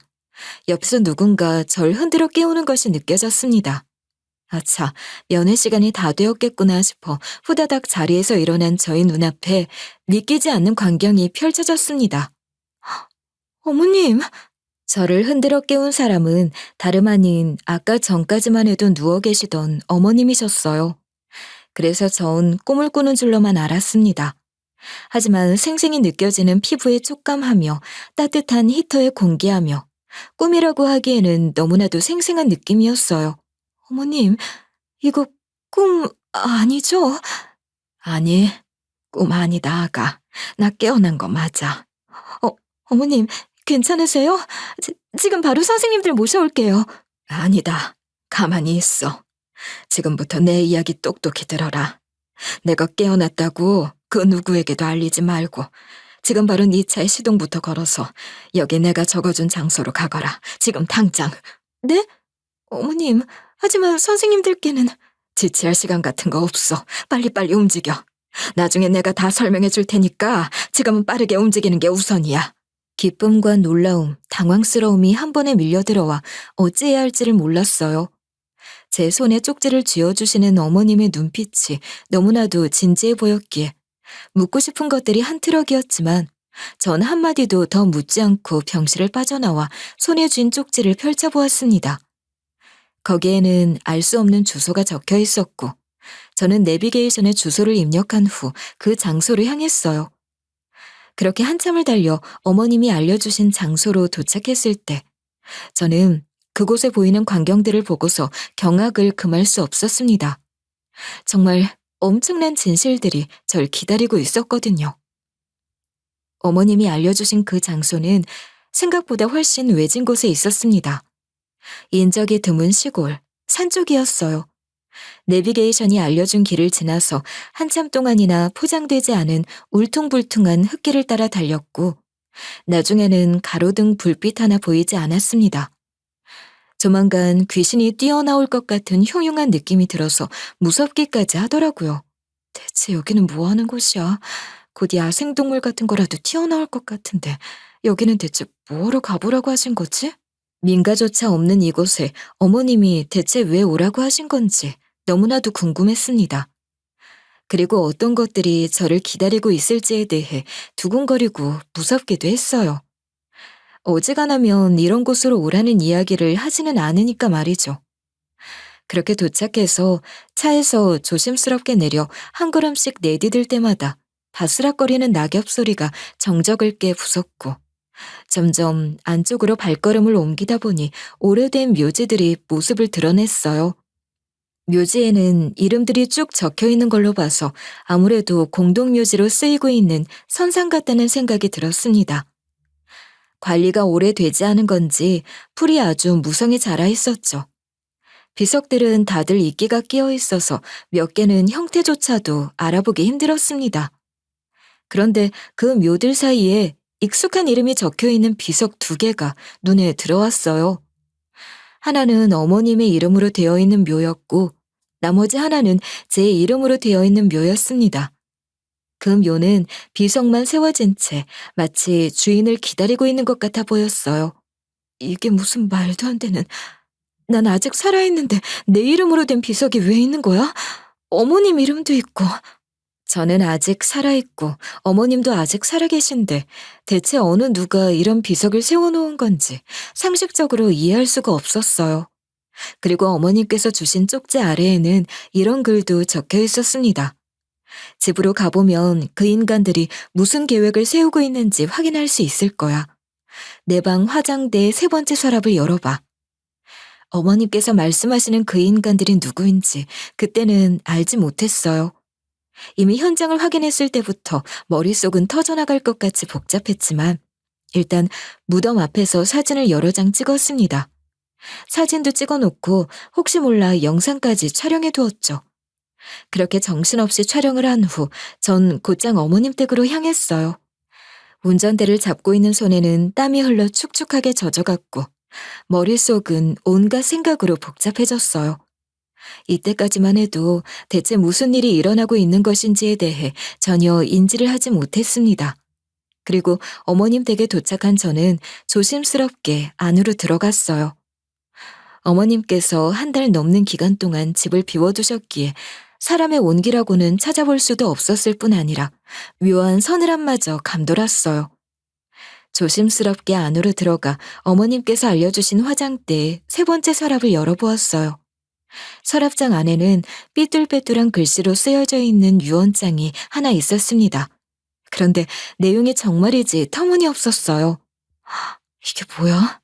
옆에서 누군가 절 흔들어 깨우는 것이 느껴졌습니다. 아차, 면회 시간이 다 되었겠구나 싶어 후다닥 자리에서 일어난 저희 눈앞에 믿기지 않는 광경이 펼쳐졌습니다. 어머님! 저를 흔들어 깨운 사람은 다름 아닌 아까 전까지만 해도 누워 계시던 어머님이셨어요. 그래서 전 꿈을 꾸는 줄로만 알았습니다. 하지만 생생히 느껴지는 피부의 촉감하며 따뜻한 히터의 공기하며 꿈이라고 하기에는 너무나도 생생한 느낌이었어요. 어머님, 이거 꿈 아니죠? 아니, 꿈 아니다, 아가. 나 깨어난 거 맞아. 어, 어머님, 괜찮으세요? 지금 바로 선생님들 모셔올게요. 아니다. 가만히 있어. 지금부터 내 이야기 똑똑히 들어라. 내가 깨어났다고 그 누구에게도 알리지 말고 지금 바로 네 차에 시동부터 걸어서 여기 내가 적어준 장소로 가거라. 지금 당장. 네? 어머님, 하지만 선생님들께는 지체할 시간 같은 거 없어. 빨리빨리 움직여. 나중에 내가 다 설명해 줄 테니까 지금은 빠르게 움직이는 게 우선이야. 기쁨과 놀라움, 당황스러움이 한 번에 밀려들어와 어찌해야 할지를 몰랐어요. 제 손에 쪽지를 쥐어주시는 어머님의 눈빛이 너무나도 진지해 보였기에 묻고 싶은 것들이 한 트럭이었지만 전 한마디도 더 묻지 않고 병실을 빠져나와 손에 쥔 쪽지를 펼쳐보았습니다. 거기에는 알 수 없는 주소가 적혀 있었고 저는 내비게이션에 주소를 입력한 후 그 장소를 향했어요. 그렇게 한참을 달려 어머님이 알려주신 장소로 도착했을 때 저는 그곳에 보이는 광경들을 보고서 경악을 금할 수 없었습니다. 정말 엄청난 진실들이 절 기다리고 있었거든요. 어머님이 알려주신 그 장소는 생각보다 훨씬 외진 곳에 있었습니다. 인적이 드문 시골, 산 쪽이었어요. 내비게이션이 알려준 길을 지나서 한참 동안이나 포장되지 않은 울퉁불퉁한 흙길을 따라 달렸고 나중에는 가로등 불빛 하나 보이지 않았습니다. 조만간 귀신이 뛰어나올 것 같은 흉흉한 느낌이 들어서 무섭기까지 하더라고요. 대체 여기는 뭐 하는 곳이야? 곧 야생동물 같은 거라도 튀어나올 것 같은데 여기는 대체 뭐하러 가보라고 하신 거지? 민가조차 없는 이곳에 어머님이 대체 왜 오라고 하신 건지 너무나도 궁금했습니다. 그리고 어떤 것들이 저를 기다리고 있을지에 대해 두근거리고 무섭기도 했어요. 어지간하면 이런 곳으로 오라는 이야기를 하지는 않으니까 말이죠. 그렇게 도착해서 차에서 조심스럽게 내려 한 걸음씩 내디딜 때마다 바스락거리는 낙엽 소리가 정적을 깨 부쉈고 점점 안쪽으로 발걸음을 옮기다 보니 오래된 묘지들이 모습을 드러냈어요. 묘지에는 이름들이 쭉 적혀 있는 걸로 봐서 아무래도 공동묘지로 쓰이고 있는 선상 같다는 생각이 들었습니다. 관리가 오래되지 않은 건지 풀이 아주 무성히 자라 있었죠. 비석들은 다들 이끼가 끼어 있어서 몇 개는 형태조차도 알아보기 힘들었습니다. 그런데 그 묘들 사이에 익숙한 이름이 적혀 있는 비석 2개가 눈에 들어왔어요. 하나는 어머님의 이름으로 되어 있는 묘였고 나머지 하나는 제 이름으로 되어 있는 묘였습니다. 그 묘는 비석만 세워진 채 마치 주인을 기다리고 있는 것 같아 보였어요. 이게 무슨 말도 안 되는... 난 아직 살아있는데 내 이름으로 된 비석이 왜 있는 거야? 어머님 이름도 있고... 저는 아직 살아있고 어머님도 아직 살아계신데 대체 어느 누가 이런 비석을 세워놓은 건지 상식적으로 이해할 수가 없었어요. 그리고 어머님께서 주신 쪽지 아래에는 이런 글도 적혀 있었습니다. 집으로 가보면 그 인간들이 무슨 계획을 세우고 있는지 확인할 수 있을 거야. 내 방 화장대 3번째 서랍을 열어봐. 어머님께서 말씀하시는 그 인간들이 누구인지 그때는 알지 못했어요. 이미 현장을 확인했을 때부터 머릿속은 터져나갈 것 같이 복잡했지만 일단 무덤 앞에서 사진을 여러 장 찍었습니다. 사진도 찍어놓고 혹시 몰라 영상까지 촬영해 두었죠. 그렇게 정신없이 촬영을 한 후 전 곧장 어머님 댁으로 향했어요. 운전대를 잡고 있는 손에는 땀이 흘러 축축하게 젖어갔고 머릿속은 온갖 생각으로 복잡해졌어요. 이때까지만 해도 대체 무슨 일이 일어나고 있는 것인지에 대해 전혀 인지를 하지 못했습니다. 그리고 어머님 댁에 도착한 저는 조심스럽게 안으로 들어갔어요. 어머님께서 한 달 넘는 기간 동안 집을 비워두셨기에 사람의 온기라고는 찾아볼 수도 없었을 뿐 아니라 묘한 서늘함마저 감돌았어요. 조심스럽게 안으로 들어가 어머님께서 알려주신 화장대에 세 번째 서랍을 열어보았어요. 서랍장 안에는 삐뚤빼뚤한 글씨로 쓰여져 있는 유언장이 하나 있었습니다. 그런데 내용이 정말이지 터무니없었어요. 이게 뭐야?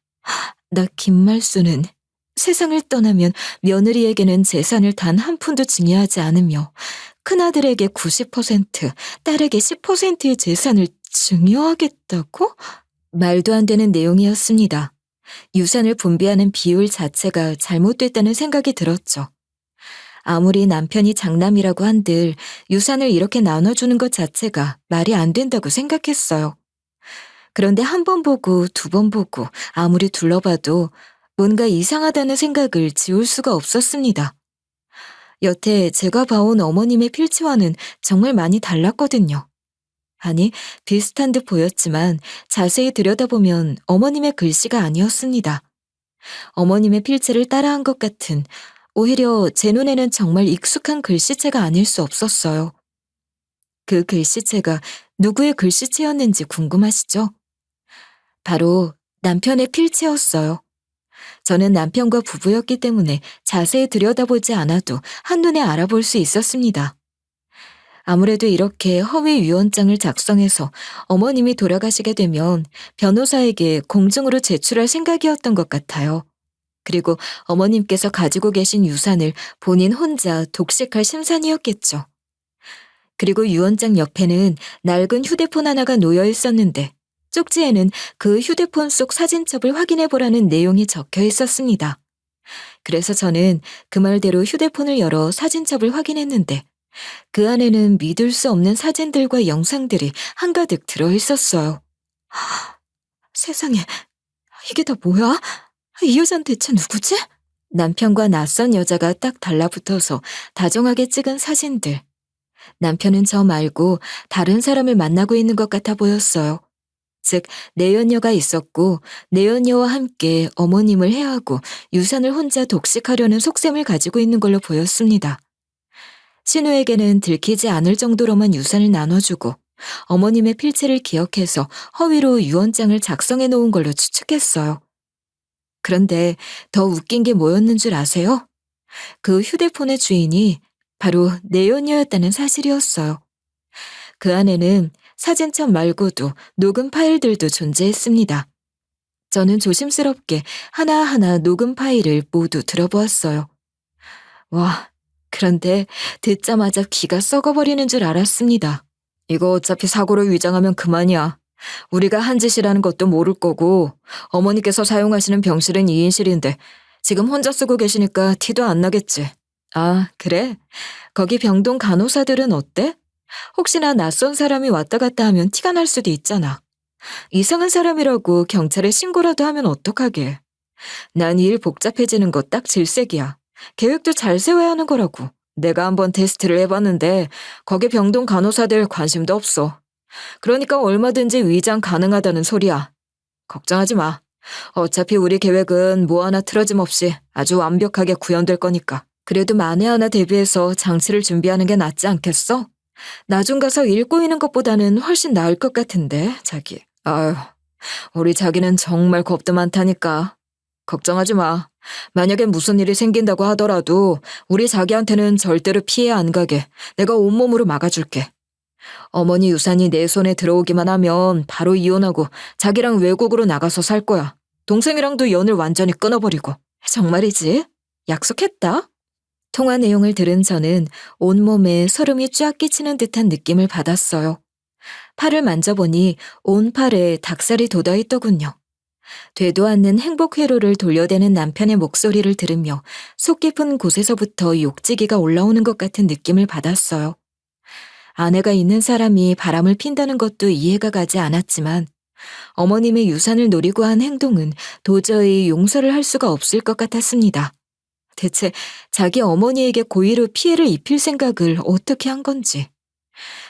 나 김말수는 세상을 떠나면 며느리에게는 재산을 단 한 푼도 증여하지 않으며 큰아들에게 90%, 딸에게 10%의 재산을 증여하겠다고? 말도 안 되는 내용이었습니다. 유산을 분배하는 비율 자체가 잘못됐다는 생각이 들었죠. 아무리 남편이 장남이라고 한들 유산을 이렇게 나눠주는 것 자체가 말이 안 된다고 생각했어요. 그런데 한 번 보고 두 번 보고 아무리 둘러봐도 뭔가 이상하다는 생각을 지울 수가 없었습니다. 여태 제가 봐온 어머님의 필치와는 정말 많이 달랐거든요. 아니, 비슷한 듯 보였지만 자세히 들여다보면 어머님의 글씨가 아니었습니다. 어머님의 필체를 따라한 것 같은, 오히려 제 눈에는 정말 익숙한 글씨체가 아닐 수 없었어요. 그 글씨체가 누구의 글씨체였는지 궁금하시죠? 바로 남편의 필체였어요. 저는 남편과 부부였기 때문에 자세히 들여다보지 않아도 한눈에 알아볼 수 있었습니다. 아무래도 이렇게 허위 유언장을 작성해서 어머님이 돌아가시게 되면 변호사에게 공증으로 제출할 생각이었던 것 같아요. 그리고 어머님께서 가지고 계신 유산을 본인 혼자 독식할 심산이었겠죠. 그리고 유언장 옆에는 낡은 휴대폰 하나가 놓여 있었는데 쪽지에는 그 휴대폰 속 사진첩을 확인해 보라는 내용이 적혀 있었습니다. 그래서 저는 그 말대로 휴대폰을 열어 사진첩을 확인했는데 그 안에는 믿을 수 없는 사진들과 영상들이 한가득 들어 있었어요. 세상에, 이게 다 뭐야? 이 여잔 대체 누구지? 남편과 낯선 여자가 딱 달라붙어서 다정하게 찍은 사진들. 남편은 저 말고 다른 사람을 만나고 있는 것 같아 보였어요. 즉, 내연녀가 있었고 내연녀와 함께 어머님을 해하고 유산을 혼자 독식하려는 속셈을 가지고 있는 걸로 보였습니다. 신우에게는 들키지 않을 정도로만 유산을 나눠주고 어머님의 필체를 기억해서 허위로 유언장을 작성해 놓은 걸로 추측했어요. 그런데 더 웃긴 게 뭐였는 줄 아세요? 그 휴대폰의 주인이 바로 내연녀였다는 사실이었어요. 그 안에는 사진첩 말고도 녹음 파일들도 존재했습니다. 저는 조심스럽게 하나하나 녹음 파일을 모두 들어보았어요. 와, 그런데 듣자마자 기가 썩어버리는 줄 알았습니다. 이거 어차피 사고로 위장하면 그만이야. 우리가 한 짓이라는 것도 모를 거고 어머니께서 사용하시는 병실은 2인실인데 지금 혼자 쓰고 계시니까 티도 안 나겠지. 아, 그래? 거기 병동 간호사들은 어때? 혹시나 낯선 사람이 왔다 갔다 하면 티가 날 수도 있잖아. 이상한 사람이라고 경찰에 신고라도 하면 어떡하게. 난 이 일 복잡해지는 거 딱 질색이야. 계획도 잘 세워야 하는 거라고. 내가 한번 테스트를 해봤는데 거기 병동 간호사들 관심도 없어. 그러니까 얼마든지 위장 가능하다는 소리야. 걱정하지 마. 어차피 우리 계획은 뭐 하나 틀어짐 없이 아주 완벽하게 구현될 거니까. 그래도 만에 하나 대비해서 장치를 준비하는 게 낫지 않겠어? 나중 가서 일 꼬이는 것보다는 훨씬 나을 것 같은데, 자기. 아유, 우리 자기는 정말 겁도 많다니까. 걱정하지 마. 만약에 무슨 일이 생긴다고 하더라도 우리 자기한테는 절대로 피해 안 가게 내가 온몸으로 막아줄게. 어머니 유산이 내 손에 들어오기만 하면 바로 이혼하고 자기랑 외국으로 나가서 살 거야. 동생이랑도 연을 완전히 끊어버리고. 정말이지? 약속했다? 통화 내용을 들은 저는 온몸에 소름이 쫙 끼치는 듯한 느낌을 받았어요. 팔을 만져보니 온 팔에 닭살이 돋아있더군요. 되도 않는 행복 회로를 돌려대는 남편의 목소리를 들으며 속 깊은 곳에서부터 욕지기가 올라오는 것 같은 느낌을 받았어요. 아내가 있는 사람이 바람을 핀다는 것도 이해가 가지 않았지만 어머님의 유산을 노리고 한 행동은 도저히 용서를 할 수가 없을 것 같았습니다. 대체 자기 어머니에게 고의로 피해를 입힐 생각을 어떻게 한 건지.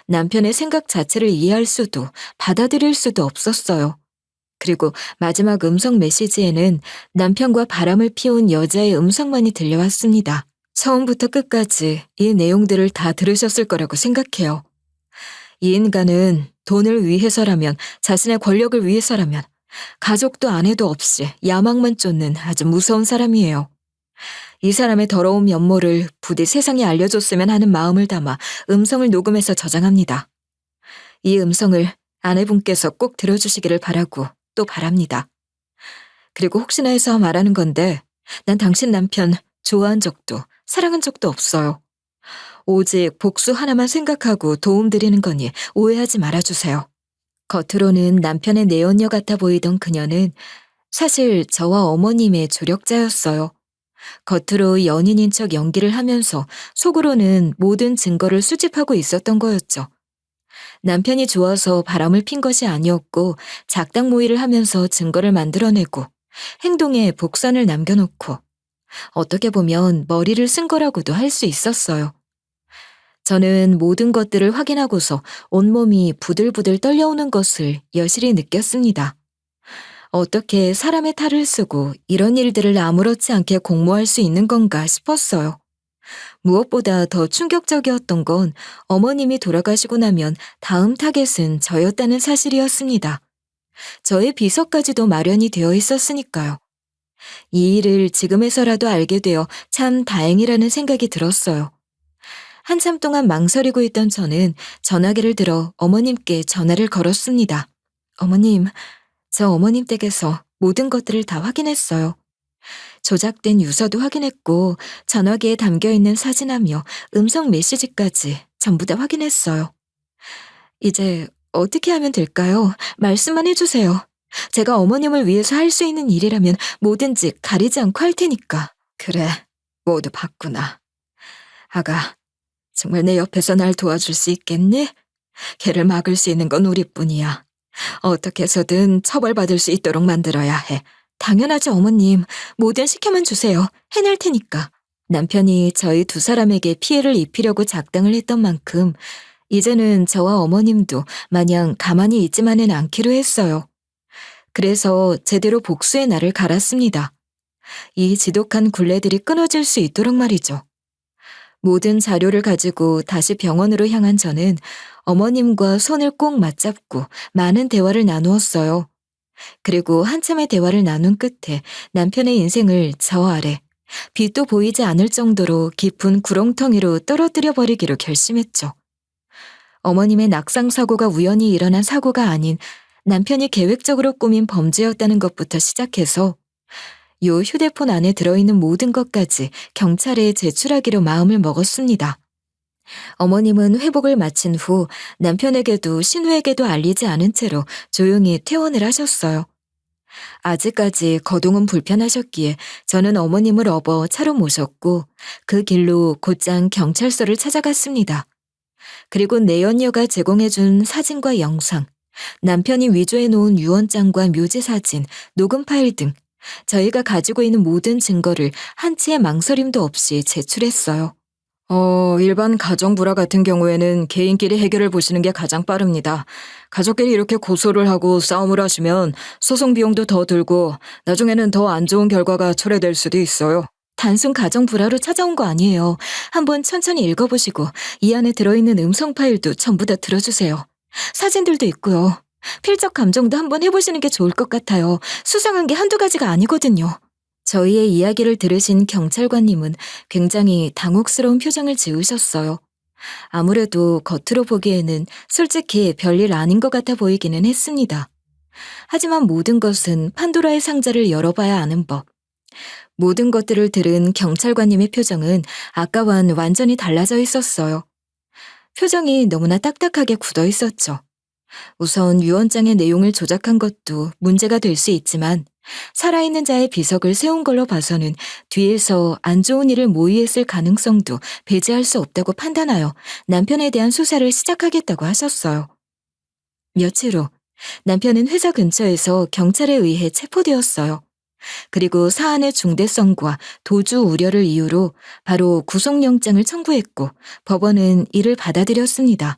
남편의 생각 자체를 이해할 수도 받아들일 수도 없었어요. 그리고 마지막 음성 메시지에는 남편과 바람을 피운 여자의 음성만이 들려왔습니다. 처음부터 끝까지 이 내용들을 다 들으셨을 거라고 생각해요. 이 인간은 돈을 위해서라면, 자신의 권력을 위해서라면, 가족도 아내도 없이 야망만 쫓는 아주 무서운 사람이에요. 이 사람의 더러운 면모를 부디 세상에 알려줬으면 하는 마음을 담아 음성을 녹음해서 저장합니다. 이 음성을 아내분께서 꼭 들어주시기를 바라고 또 바랍니다. 그리고 혹시나 해서 말하는 건데, 난 당신 남편 좋아한 적도 사랑한 적도 없어요. 오직 복수 하나만 생각하고 도움드리는 거니 오해하지 말아주세요. 겉으로는 남편의 내연녀 같아 보이던 그녀는 사실 저와 어머님의 조력자였어요. 겉으로 연인인 척 연기를 하면서 속으로는 모든 증거를 수집하고 있었던 거였죠. 남편이 좋아서 바람을 핀 것이 아니었고 작당 모의를 하면서 증거를 만들어내고 행동에 복선을 남겨놓고 어떻게 보면 머리를 쓴 거라고도 할 수 있었어요. 저는 모든 것들을 확인하고서 온몸이 부들부들 떨려오는 것을 여실히 느꼈습니다. 어떻게 사람의 탈을 쓰고 이런 일들을 아무렇지 않게 공모할 수 있는 건가 싶었어요. 무엇보다 더 충격적이었던 건 어머님이 돌아가시고 나면 다음 타겟은 저였다는 사실이었습니다. 저의 비서까지도 마련이 되어 있었으니까요. 이 일을 지금에서라도 알게 되어 참 다행이라는 생각이 들었어요. 한참 동안 망설이고 있던 저는 전화기를 들어 어머님께 전화를 걸었습니다. 어머님, 저 어머님 댁에서 모든 것들을 다 확인했어요. 조작된 유서도 확인했고 전화기에 담겨있는 사진하며 음성 메시지까지 전부 다 확인했어요. 이제 어떻게 하면 될까요? 말씀만 해주세요. 제가 어머님을 위해서 할 수 있는 일이라면 뭐든지 가리지 않고 할 테니까. 그래, 모두 봤구나. 아가, 정말 내 옆에서 날 도와줄 수 있겠니? 걔를 막을 수 있는 건 우리뿐이야. 어떻게 해서든 처벌받을 수 있도록 만들어야 해. 당연하죠, 어머님. 뭐든 시켜만 주세요. 해낼 테니까. 남편이 저희 두 사람에게 피해를 입히려고 작당을 했던 만큼 이제는 저와 어머님도 마냥 가만히 있지만은 않기로 했어요. 그래서 제대로 복수의 날을 갈았습니다. 이 지독한 굴레들이 끊어질 수 있도록 말이죠. 모든 자료를 가지고 다시 병원으로 향한 저는 어머님과 손을 꼭 맞잡고 많은 대화를 나누었어요. 그리고 한참의 대화를 나눈 끝에 남편의 인생을 저 아래 빛도 보이지 않을 정도로 깊은 구렁텅이로 떨어뜨려 버리기로 결심했죠. 어머님의 낙상 사고가 우연히 일어난 사고가 아닌 남편이 계획적으로 꾸민 범죄였다는 것부터 시작해서 요 휴대폰 안에 들어있는 모든 것까지 경찰에 제출하기로 마음을 먹었습니다. 어머님은 회복을 마친 후 남편에게도 신우에게도 알리지 않은 채로 조용히 퇴원을 하셨어요. 아직까지 거동은 불편하셨기에 저는 어머님을 업어 차로 모셨고 그 길로 곧장 경찰서를 찾아갔습니다. 그리고 내연녀가 제공해준 사진과 영상, 남편이 위조해놓은 유언장과 묘지 사진, 녹음 파일 등 저희가 가지고 있는 모든 증거를 한치의 망설임도 없이 제출했어요. 일반 가정불화 같은 경우에는 개인끼리 해결을 보시는 게 가장 빠릅니다. 가족끼리 이렇게 고소를 하고 싸움을 하시면 소송 비용도 더 들고 나중에는 더 안 좋은 결과가 초래될 수도 있어요. 단순 가정불화로 찾아온 거 아니에요. 한번 천천히 읽어보시고 이 안에 들어있는 음성 파일도 전부 다 들어주세요. 사진들도 있고요. 필적 감정도 한번 해보시는 게 좋을 것 같아요. 수상한 게 한두 가지가 아니거든요. 저희의 이야기를 들으신 경찰관님은 굉장히 당혹스러운 표정을 지으셨어요. 아무래도 겉으로 보기에는 솔직히 별일 아닌 것 같아 보이기는 했습니다. 하지만 모든 것은 판도라의 상자를 열어봐야 아는 법. 모든 것들을 들은 경찰관님의 표정은 아까와는 완전히 달라져 있었어요. 표정이 너무나 딱딱하게 굳어 있었죠. 우선 유언장의 내용을 조작한 것도 문제가 될 수 있지만 살아있는 자의 비석을 세운 걸로 봐서는 뒤에서 안 좋은 일을 모의했을 가능성도 배제할 수 없다고 판단하여 남편에 대한 수사를 시작하겠다고 하셨어요. 며칠 후 남편은 회사 근처에서 경찰에 의해 체포되었어요. 그리고 사안의 중대성과 도주 우려를 이유로 바로 구속영장을 청구했고 법원은 이를 받아들였습니다.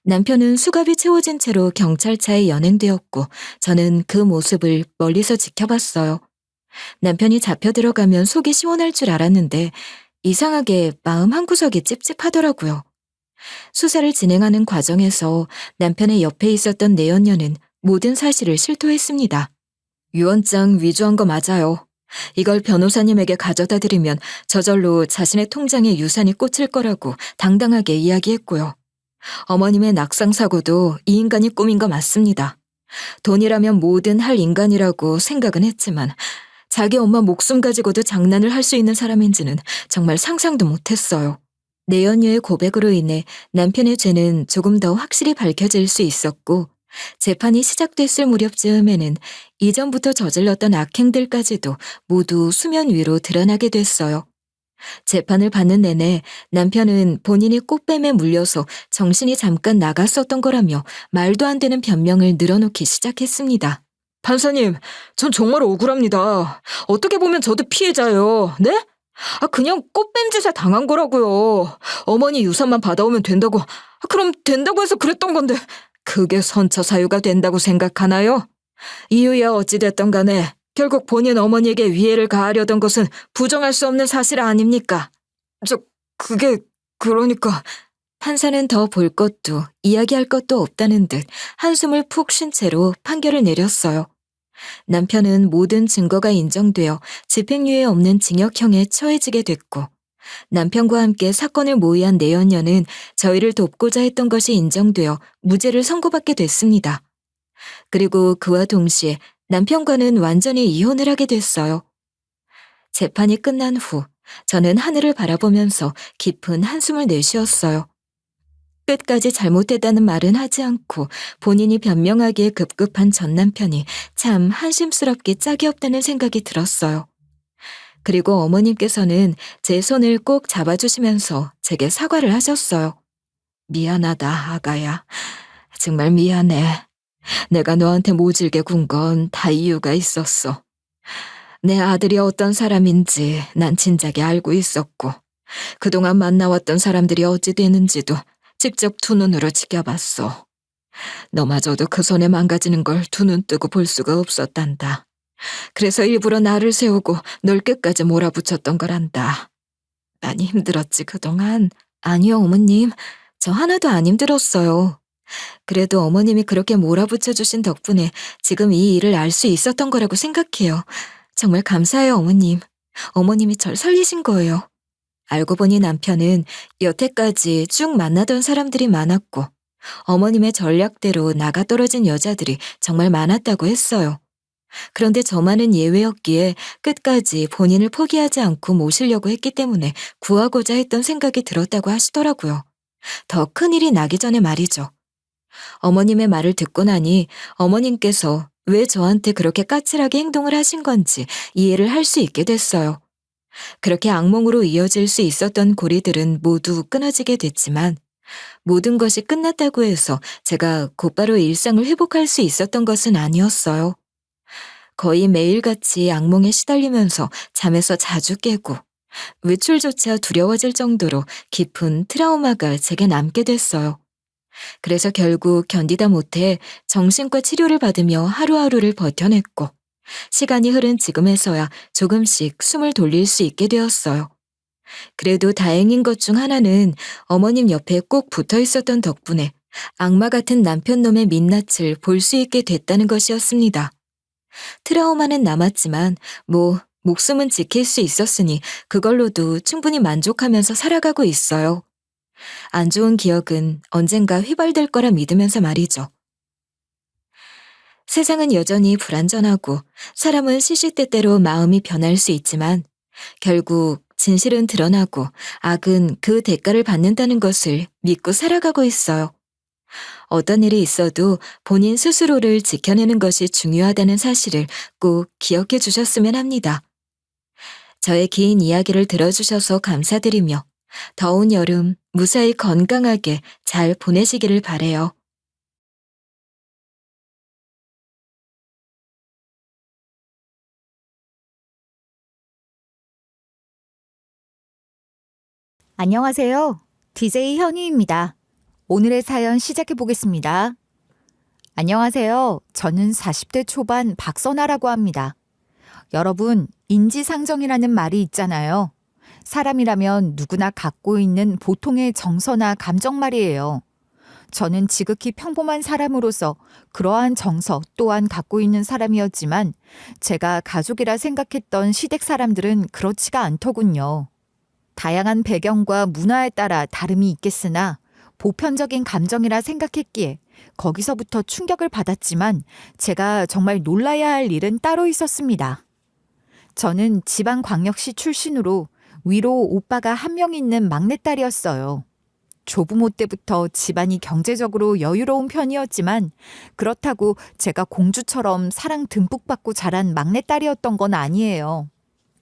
남편은 수갑이 채워진 채로 경찰차에 연행되었고 저는 그 모습을 멀리서 지켜봤어요. 남편이 잡혀 들어가면 속이 시원할 줄 알았는데 이상하게 마음 한구석이 찝찝하더라고요. 수사를 진행하는 과정에서 남편의 옆에 있었던 내연녀는 모든 사실을 실토했습니다. 유언장 위조한 거 맞아요. 이걸 변호사님에게 가져다 드리면 저절로 자신의 통장에 유산이 꽂힐 거라고 당당하게 이야기했고요. 어머님의 낙상사고도 이 인간이 꾸민 거 맞습니다. 돈이라면 뭐든 할 인간이라고 생각은 했지만 자기 엄마 목숨 가지고도 장난을 할 수 있는 사람인지는 정말 상상도 못했어요. 내연녀의 고백으로 인해 남편의 죄는 조금 더 확실히 밝혀질 수 있었고 재판이 시작됐을 무렵쯤에는 이전부터 저질렀던 악행들까지도 모두 수면 위로 드러나게 됐어요. 재판을 받는 내내 남편은 본인이 꽃뱀에 물려서 정신이 잠깐 나갔었던 거라며 말도 안 되는 변명을 늘어놓기 시작했습니다. 판사님, 전 정말 억울합니다. 어떻게 보면 저도 피해자예요. 네? 그냥 꽃뱀 짓에 당한 거라고요. 어머니 유산만 받아오면 된다고. 그럼 된다고 해서 그랬던 건데 그게 선처 사유가 된다고 생각하나요? 이유야 어찌됐던 간에 결국 본인 어머니에게 위해를 가하려던 것은 부정할 수 없는 사실 아닙니까? 그게 그러니까. 판사는 더 볼 것도 이야기할 것도 없다는 듯 한숨을 푹 쉰 채로 판결을 내렸어요. 남편은 모든 증거가 인정되어 집행유예 없는 징역형에 처해지게 됐고 남편과 함께 사건을 모의한 내연녀는 저희를 돕고자 했던 것이 인정되어 무죄를 선고받게 됐습니다. 그리고 그와 동시에 남편과는 완전히 이혼을 하게 됐어요. 재판이 끝난 후 저는 하늘을 바라보면서 깊은 한숨을 내쉬었어요. 끝까지 잘못했다는 말은 하지 않고 본인이 변명하기에 급급한 전 남편이 참 한심스럽게 짝이 없다는 생각이 들었어요. 그리고 어머님께서는 제 손을 꼭 잡아주시면서 제게 사과를 하셨어요. 미안하다, 아가야. 정말 미안해. 내가 너한테 모질게 군 건 다 이유가 있었어. 내 아들이 어떤 사람인지 난 진작에 알고 있었고 그동안 만나왔던 사람들이 어찌 되는지도 직접 두 눈으로 지켜봤어. 너마저도 그 손에 망가지는 걸 두 눈 뜨고 볼 수가 없었단다. 그래서 일부러 나를 세우고 널 끝까지 몰아붙였던 거란다. 많이 힘들었지 그동안. 아니요 어머님, 저 하나도 안 힘들었어요. 그래도 어머님이 그렇게 몰아붙여주신 덕분에 지금 이 일을 알 수 있었던 거라고 생각해요. 정말 감사해요 어머님. 어머님이 절 살리신 거예요. 알고 보니 남편은 여태까지 쭉 만나던 사람들이 많았고 어머님의 전략대로 나가떨어진 여자들이 정말 많았다고 했어요. 그런데 저만은 예외였기에 끝까지 본인을 포기하지 않고 모시려고 했기 때문에 구하고자 했던 생각이 들었다고 하시더라고요. 더 큰일이 나기 전에 말이죠. 어머님의 말을 듣고 나니 어머님께서 왜 저한테 그렇게 까칠하게 행동을 하신 건지 이해를 할 수 있게 됐어요. 그렇게 악몽으로 이어질 수 있었던 고리들은 모두 끊어지게 됐지만 모든 것이 끝났다고 해서 제가 곧바로 일상을 회복할 수 있었던 것은 아니었어요. 거의 매일같이 악몽에 시달리면서 잠에서 자주 깨고 외출조차 두려워질 정도로 깊은 트라우마가 제게 남게 됐어요. 그래서 결국 견디다 못해 정신과 치료를 받으며 하루하루를 버텨냈고 시간이 흐른 지금에서야 조금씩 숨을 돌릴 수 있게 되었어요. 그래도 다행인 것 중 하나는 어머님 옆에 꼭 붙어 있었던 덕분에 악마 같은 남편놈의 민낯을 볼 수 있게 됐다는 것이었습니다. 트라우마는 남았지만 목숨은 지킬 수 있었으니 그걸로도 충분히 만족하면서 살아가고 있어요. 안 좋은 기억은 언젠가 휘발될 거라 믿으면서 말이죠. 세상은 여전히 불완전하고 사람은 시시때때로 마음이 변할 수 있지만 결국 진실은 드러나고 악은 그 대가를 받는다는 것을 믿고 살아가고 있어요. 어떤 일이 있어도 본인 스스로를 지켜내는 것이 중요하다는 사실을 꼭 기억해 주셨으면 합니다. 저의 긴 이야기를 들어주셔서 감사드리며 더운 여름 무사히 건강하게 잘 보내시기를 바래요.
안녕하세요. DJ 현희입니다. 오늘의 사연 시작해 보겠습니다. 안녕하세요. 저는 40대 초반 박선아라고 합니다. 여러분, 인지상정이라는 말이 있잖아요. 사람이라면 누구나 갖고 있는 보통의 정서나 감정 말이에요. 저는 지극히 평범한 사람으로서 그러한 정서 또한 갖고 있는 사람이었지만 제가 가족이라 생각했던 시댁 사람들은 그렇지가 않더군요. 다양한 배경과 문화에 따라 다름이 있겠으나 보편적인 감정이라 생각했기에 거기서부터 충격을 받았지만 제가 정말 놀라야 할 일은 따로 있었습니다. 저는 지방광역시 출신으로 위로 오빠가 한 명 있는 막내딸이었어요. 조부모 때부터 집안이 경제적으로 여유로운 편이었지만 그렇다고 제가 공주처럼 사랑 듬뿍 받고 자란 막내딸이었던 건 아니에요.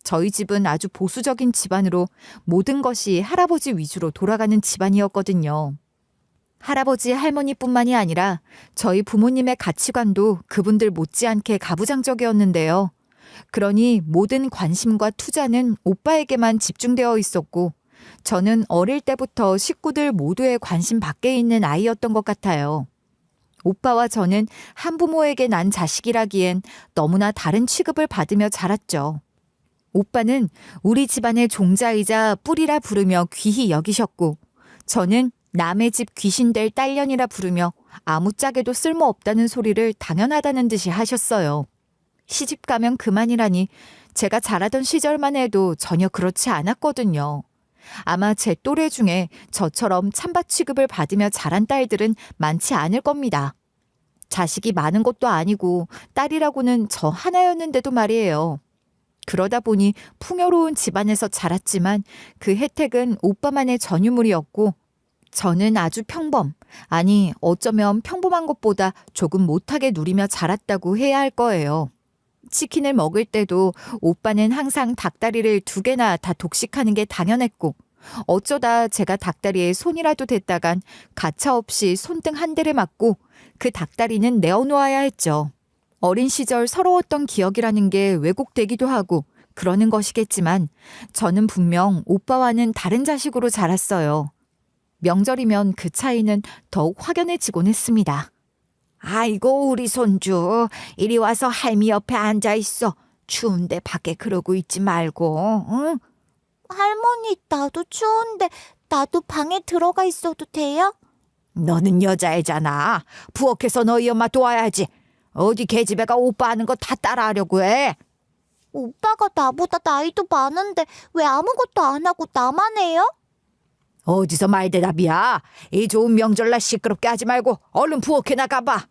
저희 집은 아주 보수적인 집안으로 모든 것이 할아버지 위주로 돌아가는 집안이었거든요. 할아버지 할머니뿐만이 아니라 저희 부모님의 가치관도 그분들 못지않게 가부장적이었는데요. 그러니 모든 관심과 투자는 오빠에게만 집중되어 있었고 저는 어릴 때부터 식구들 모두의 관심 밖에 있는 아이였던 것 같아요. 오빠와 저는 한부모에게 난 자식이라기엔 너무나 다른 취급을 받으며 자랐죠. 오빠는 우리 집안의 종자이자 뿌리라 부르며 귀히 여기셨고 저는 남의 집 귀신 될 딸년이라 부르며 아무짝에도 쓸모없다는 소리를 당연하다는 듯이 하셨어요. 시집 가면 그만이라니 제가 자라던 시절만 해도 전혀 그렇지 않았거든요. 아마 제 또래 중에 저처럼 찬밥 취급을 받으며 자란 딸들은 많지 않을 겁니다. 자식이 많은 것도 아니고 딸이라고는 저 하나였는데도 말이에요. 그러다 보니 풍요로운 집안에서 자랐지만 그 혜택은 오빠만의 전유물이었고 저는 아주 아니 어쩌면 평범한 것보다 조금 못하게 누리며 자랐다고 해야 할 거예요. 치킨을 먹을 때도 오빠는 항상 닭다리를 2개나 다 독식하는 게 당연했고 어쩌다 제가 닭다리에 손이라도 댔다간 가차없이 손등 한 대를 맞고 그 닭다리는 내어놓아야 했죠. 어린 시절 서러웠던 기억이라는 게 왜곡되기도 하고 그러는 것이겠지만 저는 분명 오빠와는 다른 자식으로 자랐어요. 명절이면 그 차이는 더욱 확연해지곤 했습니다. 아이고 우리 손주 이리 와서 할미 옆에 앉아 있어. 추운데 밖에 그러고 있지 말고. 응?
할머니, 나도 추운데 나도 방에 들어가 있어도 돼요?
너는 여자애잖아. 부엌에서 너희 엄마 도와야지. 어디 계집애가 오빠 하는 거 다 따라하려고 해.
오빠가 나보다 나이도 많은데 왜 아무것도 안 하고 나만 해요?
어디서 말대답이야. 이 좋은 명절날 시끄럽게 하지 말고 얼른 부엌에 나가봐.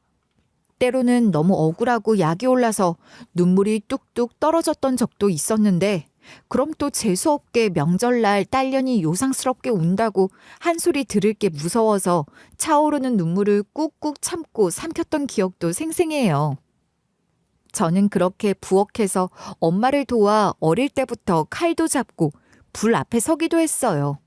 때로는 너무 억울하고 약이 올라서 눈물이 뚝뚝 떨어졌던 적도 있었는데 그럼 또 재수없게 명절날 딸년이 요상스럽게 운다고 한 소리 들을 게 무서워서 차오르는 눈물을 꾹꾹 참고 삼켰던 기억도 생생해요. 저는 그렇게 부엌에서 엄마를 도와 어릴 때부터 칼도 잡고 불 앞에 서기도 했어요.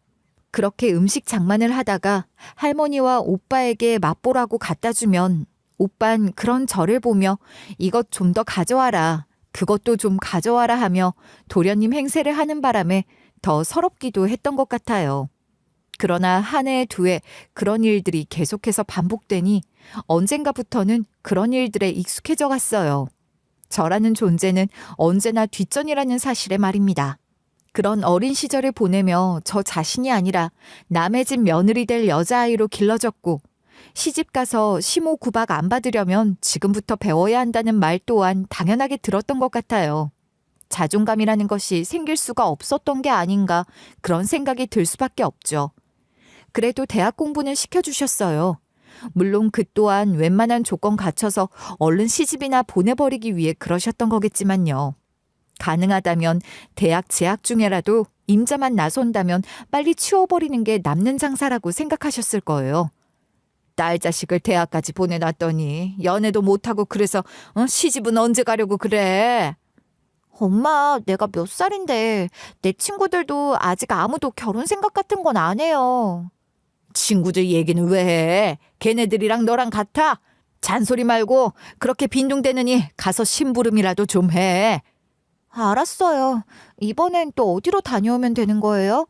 그렇게 음식 장만을 하다가 할머니와 오빠에게 맛보라고 갖다 주면 오빤 그런 저를 보며 이것 좀 더 가져와라, 그것도 좀 가져와라 하며 도련님 행세를 하는 바람에 더 서럽기도 했던 것 같아요. 그러나 한 해, 2해 그런 일들이 계속해서 반복되니 언젠가부터는 그런 일들에 익숙해져 갔어요. 저라는 존재는 언제나 뒷전이라는 사실에 말입니다. 그런 어린 시절을 보내며 저 자신이 아니라 남의 집 며느리 될 여자아이로 길러졌고 시집가서 시모 구박 안 받으려면 지금부터 배워야 한다는 말 또한 당연하게 들었던 것 같아요. 자존감이라는 것이 생길 수가 없었던 게 아닌가 그런 생각이 들 수밖에 없죠. 그래도 대학 공부는 시켜주셨어요. 물론 그 또한 웬만한 조건 갖춰서 얼른 시집이나 보내버리기 위해 그러셨던 거겠지만요. 가능하다면 대학 재학 중에라도 임자만 나선다면 빨리 치워버리는 게 남는 장사라고 생각하셨을 거예요. 딸 자식을 대학까지 보내놨더니 연애도 못하고 그래서 시집은 언제 가려고 그래?
엄마, 내가 몇 살인데 내 친구들도 아직 아무도 결혼 생각 같은 건 안 해요.
친구들 얘기는 왜 해? 걔네들이랑 너랑 같아? 잔소리 말고 그렇게 빈둥대느니 가서 심부름이라도 좀 해.
알았어요. 이번엔 또 어디로 다녀오면 되는 거예요?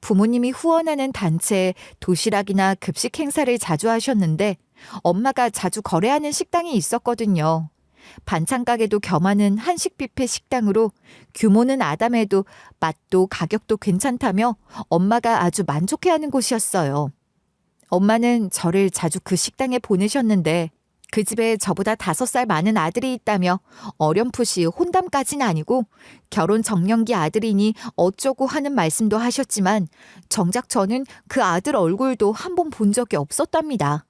부모님이 후원하는 단체에 도시락이나 급식 행사를 자주 하셨는데 엄마가 자주 거래하는 식당이 있었거든요. 반찬 가게도 겸하는 한식 뷔페 식당으로 규모는 아담해도 맛도 가격도 괜찮다며 엄마가 아주 만족해하는 곳이었어요. 엄마는 저를 자주 그 식당에 보내셨는데 그 집에 저보다 5살 많은 아들이 있다며 어렴풋이 혼담까지는 아니고 결혼 정년기 아들이니 어쩌고 하는 말씀도 하셨지만 정작 저는 그 아들 얼굴도 한 번 본 적이 없었답니다.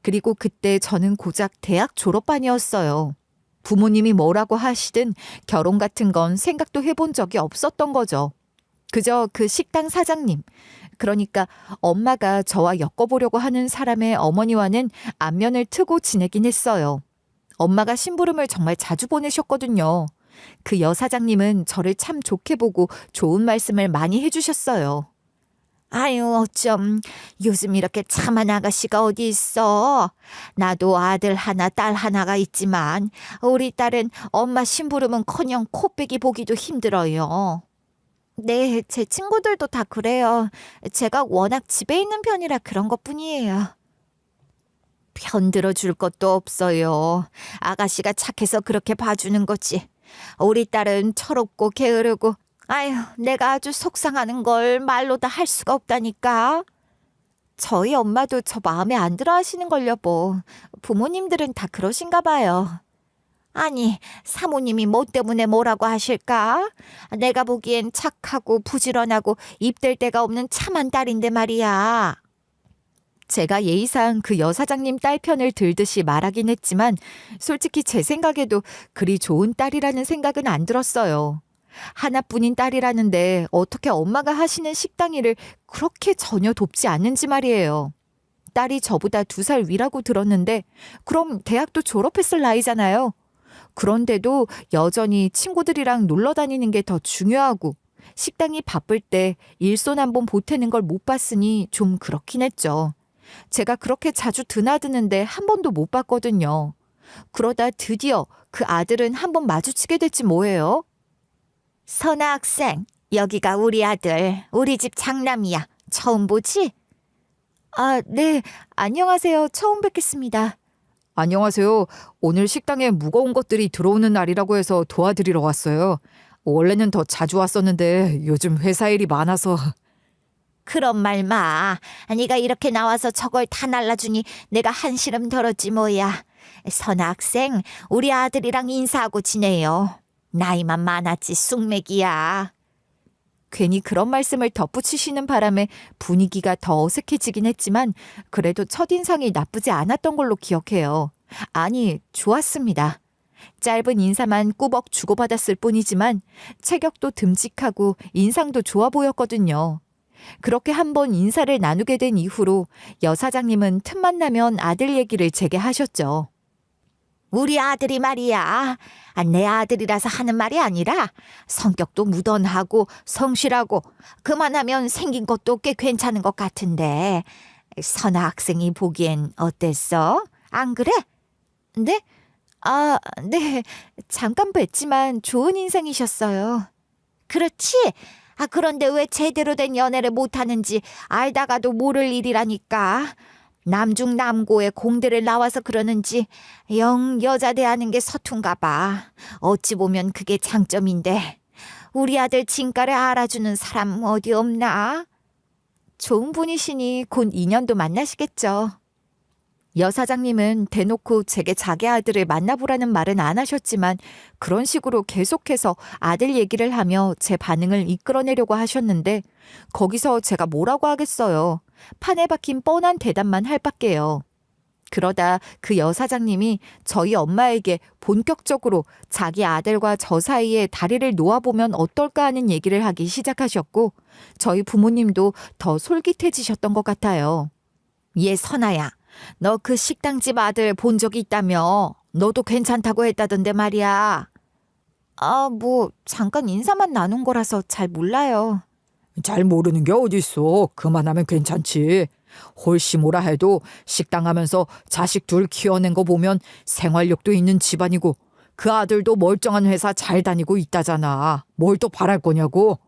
그리고 그때 저는 고작 대학 졸업반이었어요. 부모님이 뭐라고 하시든 결혼 같은 건 생각도 해본 적이 없었던 거죠. 그저 그 식당 사장님, 그러니까 엄마가 저와 엮어보려고 하는 사람의 어머니와는 안면을 트고 지내긴 했어요. 엄마가 심부름을 정말 자주 보내셨거든요. 그 여사장님은 저를 참 좋게 보고 좋은 말씀을 많이 해주셨어요.
아유, 어쩜 요즘 이렇게 참한 아가씨가 어디 있어. 나도 아들 하나, 딸 하나가 있지만 우리 딸은 엄마 심부름은커녕 코빼기 보기도 힘들어요. 네, 제 친구들도 다 그래요. 제가 워낙 집에 있는 편이라 그런 것뿐이에요. 편들어 줄 것도 없어요. 아가씨가 착해서 그렇게 봐주는 거지. 우리 딸은 철없고 게으르고 아유, 내가 아주 속상하는 걸 말로 다 할 수가 없다니까. 저희 엄마도 저 마음에 안 들어 하시는 걸 여보. 부모님들은 다 그러신가 봐요. 아니, 사모님이 뭐 때문에 뭐라고 하실까? 내가 보기엔 착하고 부지런하고 입댈 데가 없는 참한 딸인데 말이야.
제가 예의상 그 여사장님 딸 편을 들듯이 말하긴 했지만 솔직히 제 생각에도 그리 좋은 딸이라는 생각은 안 들었어요. 하나뿐인 딸이라는데 어떻게 엄마가 하시는 식당 일을 그렇게 전혀 돕지 않는지 말이에요. 딸이 저보다 2살 위라고 들었는데 그럼 대학도 졸업했을 나이잖아요. 그런데도 여전히 친구들이랑 놀러 다니는 게 더 중요하고 식당이 바쁠 때 일손 한 번 보태는 걸 못 봤으니 좀 그렇긴 했죠. 제가 그렇게 자주 드나드는데 한 번도 못 봤거든요. 그러다 드디어 그 아들은 한 번 마주치게 됐지 뭐예요.
선아 학생, 여기가 우리 아들, 우리 집 장남이야. 처음 보지?
아, 네. 안녕하세요. 처음 뵙겠습니다. 안녕하세요. 오늘 식당에 무거운 것들이 들어오는 날이라고 해서 도와드리러 왔어요. 원래는 더 자주 왔었는데 요즘 회사 일이 많아서.
그런 말 마. 네가 이렇게 나와서 저걸 다 날라주니 내가 한시름 덜었지 뭐야. 선아 학생, 우리 아들이랑 인사하고 지내요. 나이만 많았지 쑥맥이야.
괜히 그런 말씀을 덧붙이시는 바람에 분위기가 더 어색해지긴 했지만 그래도 첫인상이 나쁘지 않았던 걸로 기억해요. 아니, 좋았습니다. 짧은 인사만 꾸벅 주고받았을 뿐이지만 체격도 듬직하고 인상도 좋아 보였거든요. 그렇게 한번 인사를 나누게 된 이후로 여사장님은 틈만 나면 아들 얘기를 제게 하셨죠.
우리 아들이 말이야. 내 아들이라서 하는 말이 아니라 성격도 무던하고 성실하고 그만하면 생긴 것도 꽤 괜찮은 것 같은데 선아 학생이 보기엔 어땠어? 안 그래?
네? 아, 네. 잠깐 뵀지만 좋은 인상이셨어요.
그렇지? 그런데 왜 제대로 된 연애를 못하는지 알다가도 모를 일이라니까. 남중남고의 공대를 나와서 그러는지 영 여자 대하는 게 서툰가 봐. 어찌 보면 그게 장점인데 우리 아들 진가를 알아주는 사람 어디 없나?
좋은 분이시니 곧 인연도 만나시겠죠. 여사장님은 대놓고 제게 자기 아들을 만나보라는 말은 안 하셨지만 그런 식으로 계속해서 아들 얘기를 하며 제 반응을 이끌어내려고 하셨는데 거기서 제가 뭐라고 하겠어요. 판에 박힌 뻔한 대답만 할 밖에요. 그러다 그 여사장님이 저희 엄마에게 본격적으로 자기 아들과 저 사이에 다리를 놓아보면 어떨까 하는 얘기를 하기 시작하셨고 저희 부모님도 더 솔깃해지셨던 것 같아요.
얘 선아야, 너 그 식당집 아들 본 적이 있다며? 너도 괜찮다고 했다던데 말이야.
뭐 잠깐 인사만 나눈 거라서 잘 몰라요.
잘 모르는 게 어딨어. 그만하면 괜찮지. 홀씨 뭐라 해도 식당 하면서 자식 둘 키워낸 거 보면 생활력도 있는 집안이고 그 아들도 멀쩡한 회사 잘 다니고 있다잖아. 뭘 또 바랄 거냐고.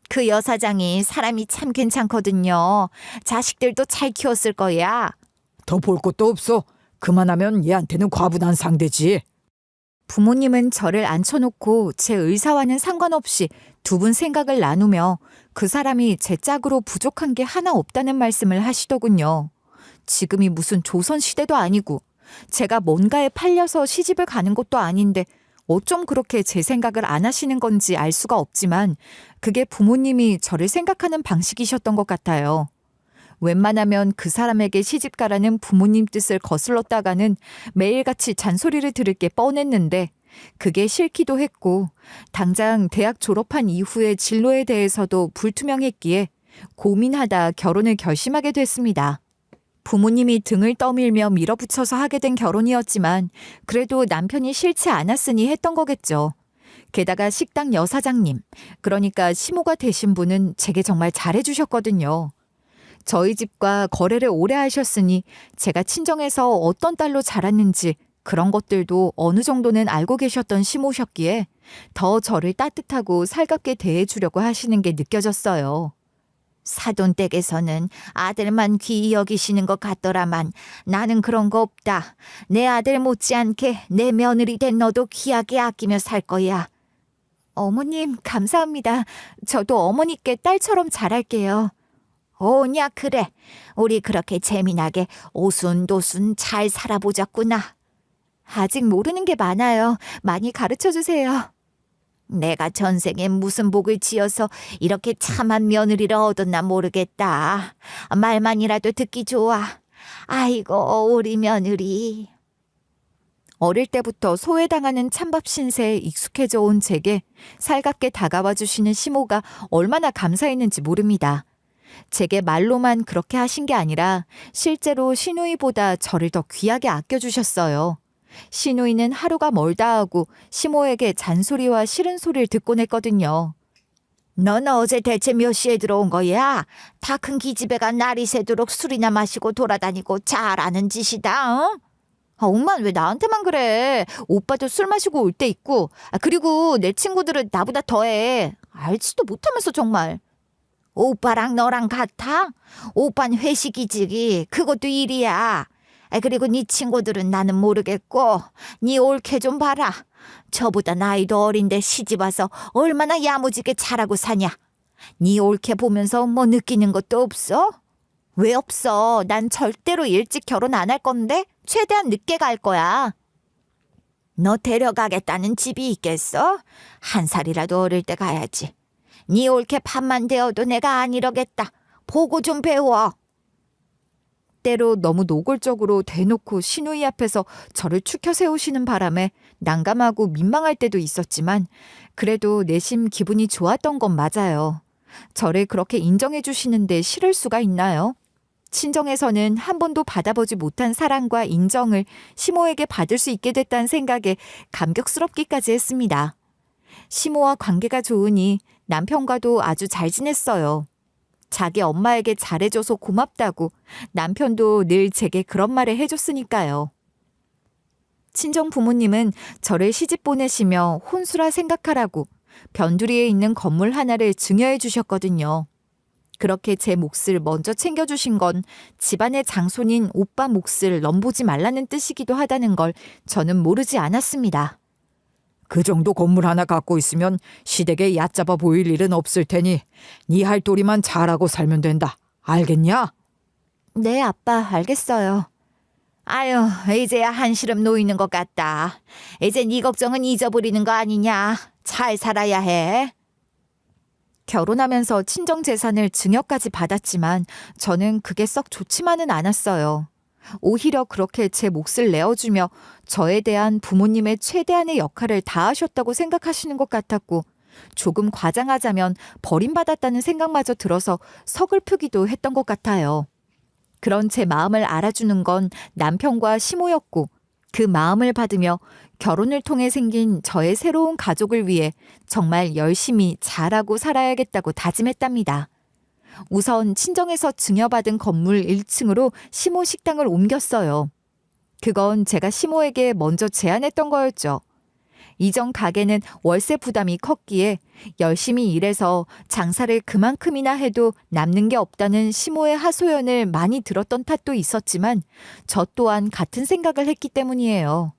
그 여사장이 사람이 참 괜찮거든요. 자식들도 잘 키웠을 거야.
더 볼 것도 없어. 그만하면 얘한테는 과분한 상대지.
부모님은 저를 앉혀놓고 제 의사와는 상관없이 두 분 생각을 나누며 그 사람이 제 짝으로 부족한 게 하나 없다는 말씀을 하시더군요. 지금이 무슨 조선시대도 아니고 제가 뭔가에 팔려서 시집을 가는 것도 아닌데 어쩜 그렇게 제 생각을 안 하시는 건지 알 수가 없지만 그게 부모님이 저를 생각하는 방식이셨던 것 같아요. 웬만하면 그 사람에게 시집가라는 부모님 뜻을 거슬렀다가는 매일같이 잔소리를 들을 게 뻔했는데 그게 싫기도 했고 당장 대학 졸업한 이후의 진로에 대해서도 불투명했기에 고민하다 결혼을 결심하게 됐습니다. 부모님이 등을 떠밀며 밀어붙여서 하게 된 결혼이었지만 그래도 남편이 싫지 않았으니 했던 거겠죠. 게다가 식당 여사장님, 그러니까 시모가 되신 분은 제게 정말 잘해주셨거든요. 저희 집과 거래를 오래 하셨으니 제가 친정에서 어떤 딸로 자랐는지 그런 것들도 어느 정도는 알고 계셨던 시모셨기에 더 저를 따뜻하고 살갑게 대해주려고 하시는 게 느껴졌어요.
사돈댁에서는 아들만 귀히 여기시는 것 같더라만 나는 그런 거 없다. 내 아들 못지않게 내 며느리 된 너도 귀하게 아끼며 살 거야.
어머님, 감사합니다. 저도 어머니께 딸처럼 잘할게요.
오냐 그래. 우리 그렇게 재미나게 오순도순 잘 살아보자꾸나.
아직 모르는 게 많아요. 많이 가르쳐 주세요.
내가 전생에 무슨 복을 지어서 이렇게 참한 며느리를 얻었나 모르겠다. 말만이라도 듣기 좋아. 아이고 우리 며느리.
어릴 때부터 소외당하는 찬밥 신세에 익숙해져 온 제게 살갑게 다가와 주시는 시모가 얼마나 감사했는지 모릅니다. 제게 말로만 그렇게 하신 게 아니라 실제로 시누이보다 저를 더 귀하게 아껴주셨어요. 시누이는 하루가 멀다 하고 시모에게 잔소리와 싫은 소리를 듣곤 했거든요.
넌 어제 대체 몇 시에 들어온 거야? 다 큰 기집애가 날이 새도록 술이나 마시고 돌아다니고 잘하는 짓이다. 어?
엄마는 왜 나한테만 그래? 오빠도 술 마시고 올 때 있고 그리고 내 친구들은 나보다 더해. 알지도 못하면서 정말.
오빠랑 너랑 같아? 오빤 회식이지. 그것도 일이야. 그리고 네 친구들은 나는 모르겠고 네 올케 좀 봐라. 저보다 나이도 어린데 시집 와서 얼마나 야무지게 잘하고 사냐. 네 올케 보면서 뭐 느끼는 것도 없어?
왜 없어? 난 절대로 일찍 결혼 안 할 건데 최대한 늦게 갈 거야.
너 데려가겠다는 집이 있겠어? 한 살이라도 어릴 때 가야지. 네 올케 밥만 되어도 내가 안 이러겠다. 보고 좀 배워.
때로 너무 노골적으로 대놓고 시누이 앞에서 저를 추켜 세우시는 바람에 난감하고 민망할 때도 있었지만 그래도 내심 기분이 좋았던 건 맞아요. 저를 그렇게 인정해 주시는데 싫을 수가 있나요? 친정에서는 한 번도 받아보지 못한 사랑과 인정을 시모에게 받을 수 있게 됐다는 생각에 감격스럽기까지 했습니다. 시모와 관계가 좋으니 남편과도 아주 잘 지냈어요. 자기 엄마에게 잘해줘서 고맙다고 남편도 늘 제게 그런 말을 해줬으니까요. 친정 부모님은 저를 시집 보내시며 혼수라 생각하라고 변두리에 있는 건물 하나를 증여해 주셨거든요. 그렇게 제 몫을 먼저 챙겨주신 건 집안의 장손인 오빠 몫을 넘보지 말라는 뜻이기도 하다는 걸 저는 모르지 않았습니다.
그 정도 건물 하나 갖고 있으면 시댁에 얕잡아 보일 일은 없을 테니 네 할 도리만 잘하고 살면 된다. 알겠냐?
네, 아빠, 알겠어요.
아유, 이제야 한시름 놓이는 것 같다. 이제 네 걱정은 잊어버리는 거 아니냐. 잘 살아야 해.
결혼하면서 친정 재산을 증여까지 받았지만 저는 그게 썩 좋지만은 않았어요. 오히려 그렇게 제 몫을 내어주며 저에 대한 부모님의 최대한의 역할을 다하셨다고 생각하시는 것 같았고 조금 과장하자면 버림받았다는 생각마저 들어서 서글프기도 했던 것 같아요. 그런 제 마음을 알아주는 건 남편과 시모였고 그 마음을 받으며 결혼을 통해 생긴 저의 새로운 가족을 위해 정말 열심히 잘하고 살아야겠다고 다짐했답니다. 우선 친정에서 증여받은 건물 1층으로 시모 식당을 옮겼어요. 그건 제가 시모에게 먼저 제안했던 거였죠. 이전 가게는 월세 부담이 컸기에 열심히 일해서 장사를 그만큼이나 해도 남는 게 없다는 시모의 하소연을 많이 들었던 탓도 있었지만 저 또한 같은 생각을 했기 때문이에요.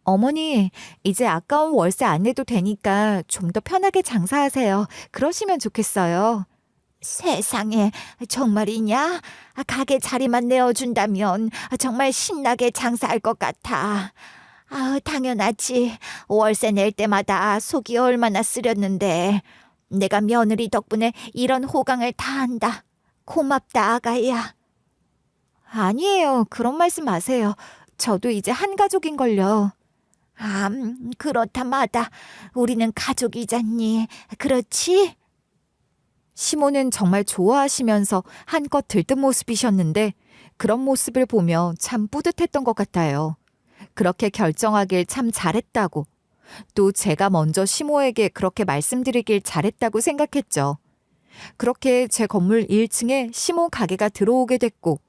어머니, 이제 아까운 월세 안 내도 되니까 좀 더 편하게 장사하세요. 그러시면 좋겠어요.
세상에, 정말이냐? 가게 자리만 내어준다면 정말 신나게 장사할 것 같아. 당연하지. 월세 낼 때마다 속이 얼마나 쓰렸는데. 내가 며느리 덕분에 이런 호강을 다 한다. 고맙다, 아가야.
아니에요. 그런 말씀 마세요. 저도 이제 한 가족인걸요.
그렇다 마다. 우리는 가족이잖니. 그렇지?
시모는 정말 좋아하시면서 한껏 들뜬 모습이셨는데 그런 모습을 보며 참 뿌듯했던 것 같아요. 그렇게 결정하길 참 잘했다고. 또 제가 먼저 시모에게 그렇게 말씀드리길 잘했다고 생각했죠. 그렇게 제 건물 1층에 시모 가게가 들어오게 됐고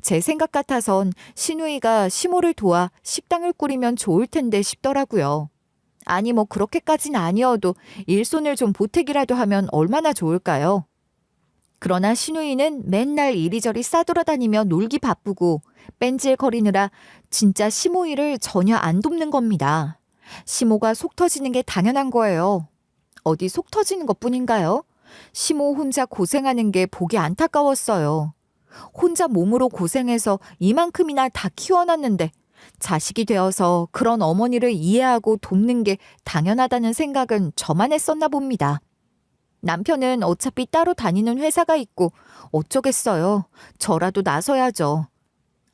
제 생각 같아선 시누이가 시모를 도와 식당을 꾸리면 좋을 텐데 싶더라고요. 아니 뭐 그렇게까진 아니어도 일손을 좀 보태기라도 하면 얼마나 좋을까요? 그러나 시누이는 맨날 이리저리 싸돌아다니며 놀기 바쁘고 뺀질거리느라 진짜 시모 일을 전혀 안 돕는 겁니다. 시모가 속 터지는 게 당연한 거예요. 어디 속 터지는 것뿐인가요? 시모 혼자 고생하는 게 보기 안타까웠어요. 혼자 몸으로 고생해서 이만큼이나 다 키워놨는데 자식이 되어서 그런 어머니를 이해하고 돕는 게 당연하다는 생각은 저만 했었나 봅니다. 남편은 어차피 따로 다니는 회사가 있고 어쩌겠어요. 저라도 나서야죠.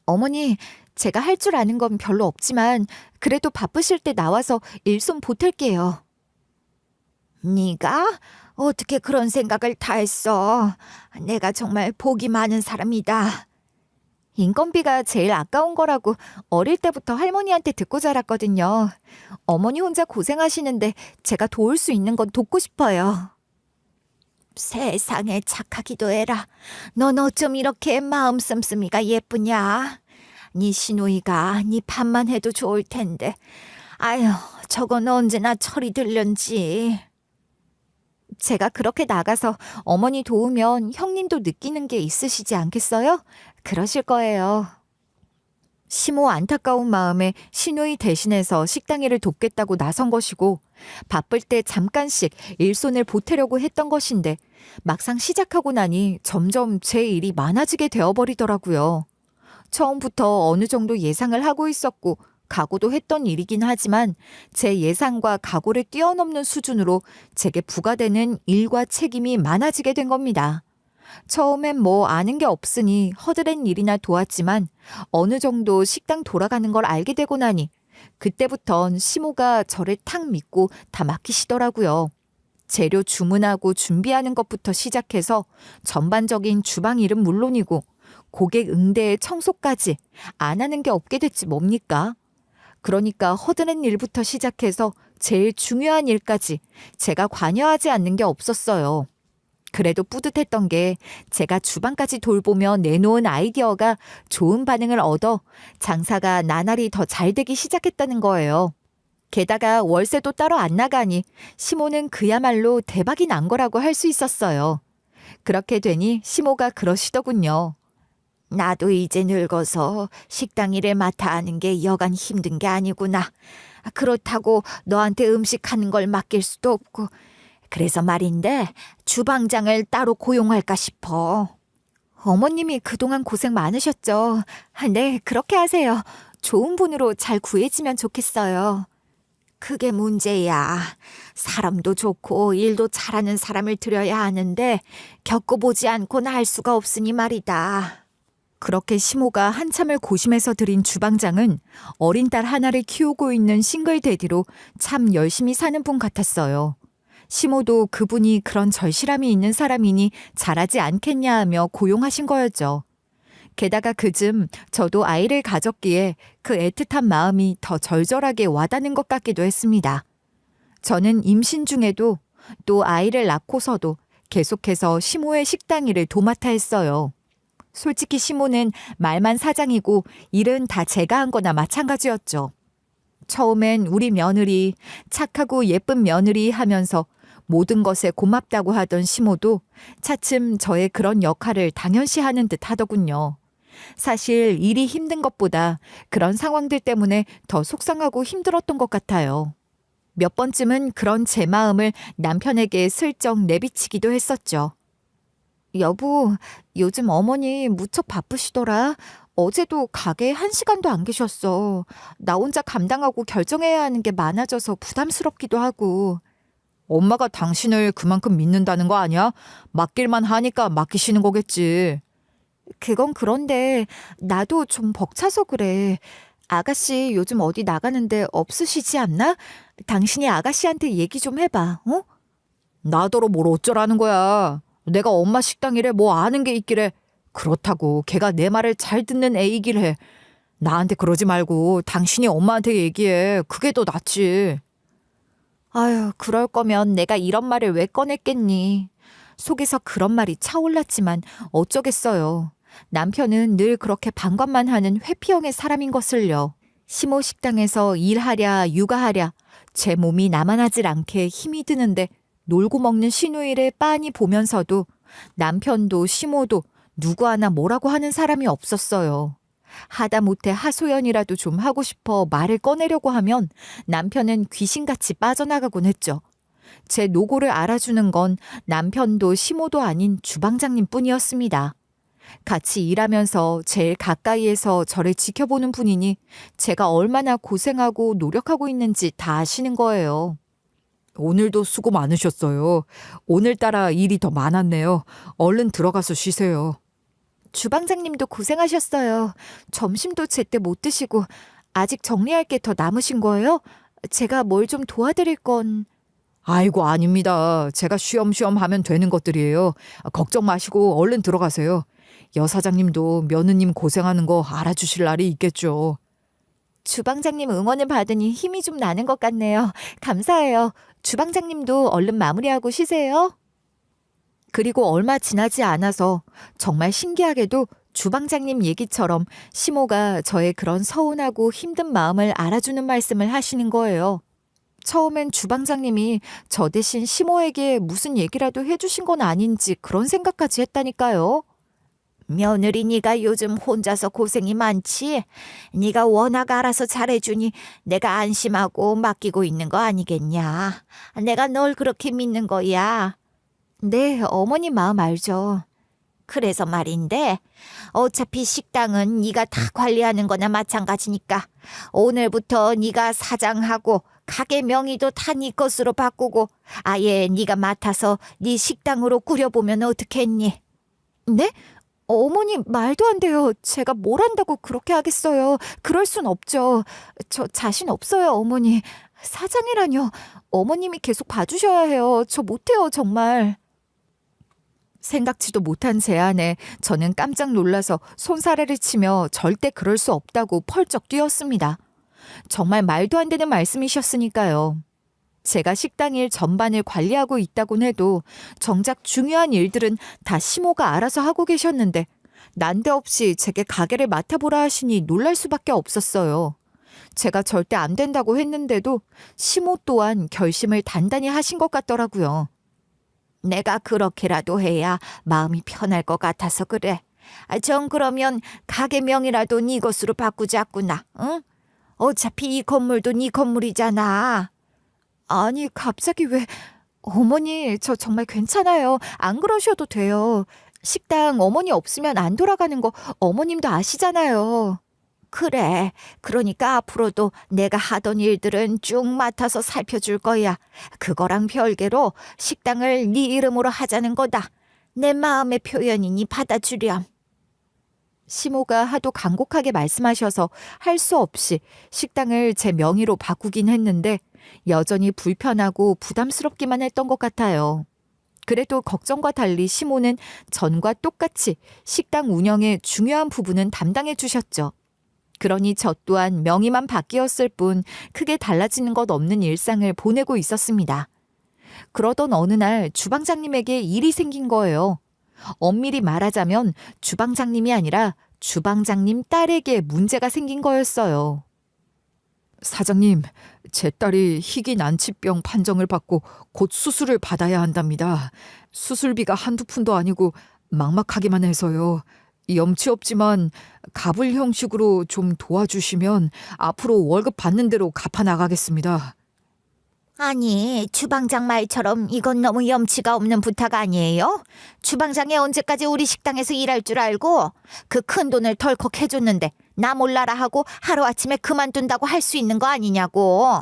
어머니, 제가 할 줄 아는 건 별로 없지만 그래도 바쁘실 때 나와서 일손 보탤게요.
네가 어떻게 그런 생각을 다 했어? 내가 정말 복이 많은 사람이다.
인건비가 제일 아까운 거라고 어릴 때부터 할머니한테 듣고 자랐거든요. 어머니 혼자 고생하시는데 제가 도울 수 있는 건 돕고 싶어요.
세상에 착하기도 해라. 넌 어쩜 이렇게 마음 씀씀이가 예쁘냐? 네 시누이가 네 밥만 해도 좋을 텐데. 아휴, 저건 언제나 철이 들련지.
제가 그렇게 나가서 어머니 도우면 형님도 느끼는 게 있으시지 않겠어요? 그러실 거예요. 시모 안타까운 마음에 시누이 대신해서 식당 일을 돕겠다고 나선 것이고 바쁠 때 잠깐씩 일손을 보태려고 했던 것인데 막상 시작하고 나니 점점 제 일이 많아지게 되어버리더라고요. 처음부터 어느 정도 예상을 하고 있었고 각오도 했던 일이긴 하지만 제 예상과 각오를 뛰어넘는 수준으로 제게 부과되는 일과 책임이 많아지게 된 겁니다. 처음엔 뭐 아는 게 없으니 허드렛 일이나 도왔지만 어느 정도 식당 돌아가는 걸 알게 되고 나니 그때부턴 시모가 저를 탁 믿고 다 맡기시더라고요. 재료 주문하고 준비하는 것부터 시작해서 전반적인 주방 일은 물론이고 고객 응대의 청소까지 안 하는 게 없게 됐지 뭡니까? 그러니까 허드렛 일부터 시작해서 제일 중요한 일까지 제가 관여하지 않는 게 없었어요. 그래도 뿌듯했던 게 제가 주방까지 돌보며 내놓은 아이디어가 좋은 반응을 얻어 장사가 나날이 더 잘 되기 시작했다는 거예요. 게다가 월세도 따로 안 나가니 시모는 그야말로 대박이 난 거라고 할 수 있었어요. 그렇게 되니 시모가 그러시더군요.
나도 이제 늙어서 식당 일을 맡아 하는 게 여간 힘든 게 아니구나. 그렇다고 너한테 음식하는 걸 맡길 수도 없고. 그래서 말인데 주방장을 따로 고용할까 싶어.
어머님이 그동안 고생 많으셨죠. 네, 그렇게 하세요. 좋은 분으로 잘 구해지면 좋겠어요.
그게 문제야. 사람도 좋고 일도 잘하는 사람을 들여야 하는데 겪어보지 않고는 알 수가 없으니 말이다.
그렇게 시모가 한참을 고심해서 들인 주방장은 어린 딸 하나를 키우고 있는 싱글 대디로 참 열심히 사는 분 같았어요. 시모도 그분이 그런 절실함이 있는 사람이니 잘하지 않겠냐 하며 고용하신 거였죠. 게다가 그즘 저도 아이를 가졌기에 그 애틋한 마음이 더 절절하게 와닿는 것 같기도 했습니다. 저는 임신 중에도 또 아이를 낳고서도 계속해서 시모의 식당 일을 도맡아 했어요. 솔직히 시모는 말만 사장이고 일은 다 제가 한 거나 마찬가지였죠. 처음엔 우리 며느리, 착하고 예쁜 며느리 하면서 모든 것에 고맙다고 하던 시모도 차츰 저의 그런 역할을 당연시하는 듯 하더군요. 사실 일이 힘든 것보다 그런 상황들 때문에 더 속상하고 힘들었던 것 같아요. 몇 번쯤은 그런 제 마음을 남편에게 슬쩍 내비치기도 했었죠. 여보, 요즘 어머니 무척 바쁘시더라. 어제도 가게에 1시간도 안 계셨어. 나 혼자 감당하고 결정해야 하는 게 많아져서 부담스럽기도 하고.
엄마가 당신을 그만큼 믿는다는 거 아니야? 맡길만 하니까 맡기시는 거겠지.
그건 그런데 나도 좀 벅차서 그래. 아가씨 요즘 어디 나가는데 없으시지 않나? 당신이 아가씨한테 얘기 좀 해봐. 어?
나더러 뭘 어쩌라는 거야. 내가 엄마 식당이래 뭐 아는 게 있기래. 그렇다고 걔가 내 말을 잘 듣는 애이길 해. 나한테 그러지 말고 당신이 엄마한테 얘기해. 그게 더 낫지.
아유, 그럴 거면 내가 이런 말을 왜 꺼냈겠니? 속에서 그런 말이 차올랐지만 어쩌겠어요. 남편은 늘 그렇게 방관만 하는 회피형의 사람인 것을요. 시모 식당에서 일하랴 육아하랴 제 몸이 나만하질 않게 힘이 드는데 놀고 먹는 시누이를 빤히 보면서도 남편도 시모도 누구 하나 뭐라고 하는 사람이 없었어요. 하다못해 하소연이라도 좀 하고 싶어 말을 꺼내려고 하면 남편은 귀신같이 빠져나가곤 했죠. 제 노고를 알아주는 건 남편도 시모도 아닌 주방장님 뿐이었습니다. 같이 일하면서 제일 가까이에서 저를 지켜보는 분이니 제가 얼마나 고생하고 노력하고 있는지 다 아시는 거예요.
오늘도 수고 많으셨어요. 오늘따라 일이 더 많았네요. 얼른 들어가서 쉬세요.
주방장님도 고생하셨어요. 점심도 제때 못 드시고 아직 정리할 게 더 남으신 거예요? 제가 뭘 좀 도와드릴 건...
아이고 아닙니다. 제가 쉬엄쉬엄 하면 되는 것들이에요. 걱정 마시고 얼른 들어가세요. 여사장님도 며느님 고생하는 거 알아주실 날이 있겠죠.
주방장님 응원을 받으니 힘이 좀 나는 것 같네요. 감사해요. 주방장님도 얼른 마무리하고 쉬세요. 그리고 얼마 지나지 않아서 정말 신기하게도 주방장님 얘기처럼 시모가 저의 그런 서운하고 힘든 마음을 알아주는 말씀을 하시는 거예요. 처음엔 주방장님이 저 대신 시모에게 무슨 얘기라도 해주신 건 아닌지 그런 생각까지 했다니까요.
며느리 네가 요즘 혼자서 고생이 많지? 네가 워낙 알아서 잘해주니 내가 안심하고 맡기고 있는 거 아니겠냐? 내가 널 그렇게 믿는 거야.
네, 어머니 마음 알죠.
그래서 말인데 어차피 식당은 네가 다 관리하는 거나 마찬가지니까 오늘부터 네가 사장하고 가게 명의도 다 네 것으로 바꾸고 아예 네가 맡아서 네 식당으로 꾸려보면 어떻겠니?
네? 어머니 말도 안 돼요. 제가 뭘 한다고 그렇게 하겠어요. 그럴 순 없죠. 저 자신 없어요, 어머니. 사장이라뇨. 어머님이 계속 봐주셔야 해요. 저 못해요, 정말. 생각지도 못한 제안에 저는 깜짝 놀라서 손사래를 치며 절대 그럴 수 없다고 펄쩍 뛰었습니다. 정말 말도 안 되는 말씀이셨으니까요. 제가 식당 일 전반을 관리하고 있다곤 해도 정작 중요한 일들은 다 시모가 알아서 하고 계셨는데 난데없이 제게 가게를 맡아보라 하시니 놀랄 수밖에 없었어요. 제가 절대 안 된다고 했는데도 시모 또한 결심을 단단히 하신 것 같더라고요.
내가 그렇게라도 해야 마음이 편할 것 같아서 그래. 정 그러면 가게 명이라도 네 것으로 바꾸자꾸나. 응? 어차피 이 건물도 네 건물이잖아.
아니, 갑자기 왜... 어머니, 저 정말 괜찮아요. 안 그러셔도 돼요. 식당 어머니 없으면 안 돌아가는 거 어머님도 아시잖아요.
그래. 그러니까 앞으로도 내가 하던 일들은 쭉 맡아서 살펴줄 거야. 그거랑 별개로 식당을 네 이름으로 하자는 거다. 내 마음의 표현이니 받아주렴.
시모가 하도 간곡하게 말씀하셔서 할 수 없이 식당을 제 명의로 바꾸긴 했는데 여전히 불편하고 부담스럽기만 했던 것 같아요. 그래도 걱정과 달리 시모는 전과 똑같이 식당 운영의 중요한 부분은 담당해 주셨죠. 그러니 저 또한 명의만 바뀌었을 뿐 크게 달라지는 것 없는 일상을 보내고 있었습니다. 그러던 어느 날 주방장님에게 일이 생긴 거예요. 엄밀히 말하자면 주방장님이 아니라 주방장님 딸에게 문제가 생긴 거였어요.
사장님, 제 딸이 희귀 난치병 판정을 받고 곧 수술을 받아야 한답니다. 수술비가 한두 푼도 아니고 막막하기만 해서요. 염치 없지만 갑을 형식으로 좀 도와주시면 앞으로 월급 받는 대로 갚아 나가겠습니다.
아니, 주방장 말처럼 이건 너무 염치가 없는 부탁 아니에요? 주방장이 언제까지 우리 식당에서 일할 줄 알고 그 큰 돈을 덜컥 해줬는데 나 몰라라 하고 하루아침에 그만둔다고 할 수 있는 거 아니냐고.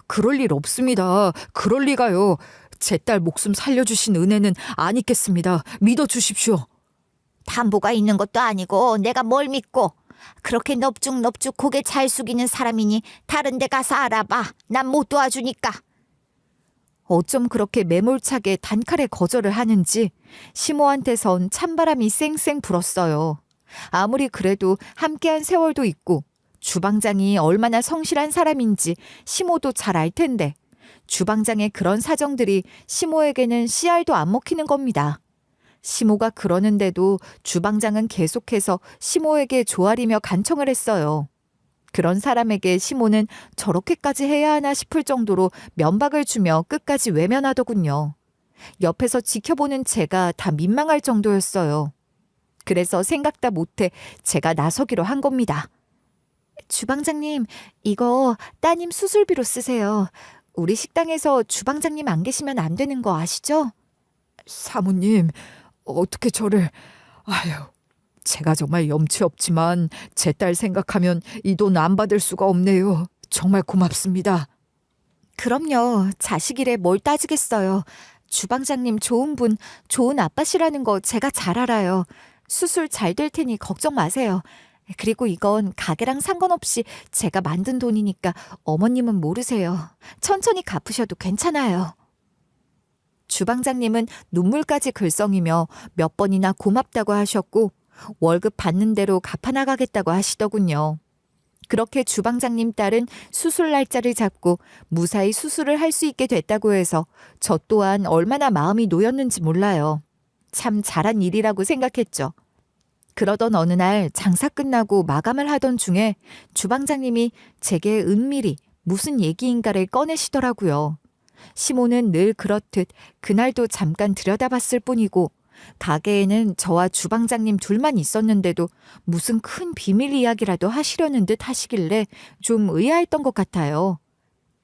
그럴 일 없습니다. 그럴 리가요. 제 딸 목숨 살려주신 은혜는 안 잊겠습니다. 믿어주십시오.
담보가 있는 것도 아니고 내가 뭘 믿고 그렇게 넙죽넙죽 고개 잘 숙이는 사람이니 다른 데 가서 알아봐. 난 못 도와주니까.
어쩜 그렇게 매몰차게 단칼에 거절을 하는지 시모한테선 찬바람이 쌩쌩 불었어요. 아무리 그래도 함께한 세월도 있고 주방장이 얼마나 성실한 사람인지 시모도 잘 알 텐데 주방장의 그런 사정들이 시모에게는 씨알도 안 먹히는 겁니다. 시모가 그러는데도 주방장은 계속해서 시모에게 조아리며 간청을 했어요. 그런 사람에게 시모는 저렇게까지 해야 하나 싶을 정도로 면박을 주며 끝까지 외면하더군요. 옆에서 지켜보는 제가 다 민망할 정도였어요. 그래서 생각다 못해 제가 나서기로 한 겁니다. 주방장님, 이거 따님 수술비로 쓰세요. 우리 식당에서 주방장님 안 계시면 안 되는 거 아시죠?
사모님, 어떻게 저를... 아유, 제가 정말 염치 없지만 제 딸 생각하면 이 돈 안 받을 수가 없네요. 정말 고맙습니다.
그럼요. 자식 일에 뭘 따지겠어요. 주방장님 좋은 분, 좋은 아빠시라는 거 제가 잘 알아요. 수술 잘 될 테니 걱정 마세요. 그리고 이건 가게랑 상관없이 제가 만든 돈이니까 어머님은 모르세요. 천천히 갚으셔도 괜찮아요. 주방장님은 눈물까지 글썽이며 몇 번이나 고맙다고 하셨고 월급 받는 대로 갚아나가겠다고 하시더군요. 그렇게 주방장님 딸은 수술 날짜를 잡고 무사히 수술을 할 수 있게 됐다고 해서 저 또한 얼마나 마음이 놓였는지 몰라요. 참 잘한 일이라고 생각했죠. 그러던 어느 날 장사 끝나고 마감을 하던 중에 주방장님이 제게 은밀히 무슨 얘기인가를 꺼내시더라고요. 시모는 늘 그렇듯 그날도 잠깐 들여다봤을 뿐이고 가게에는 저와 주방장님 둘만 있었는데도 무슨 큰 비밀 이야기라도 하시려는 듯 하시길래 좀 의아했던 것 같아요.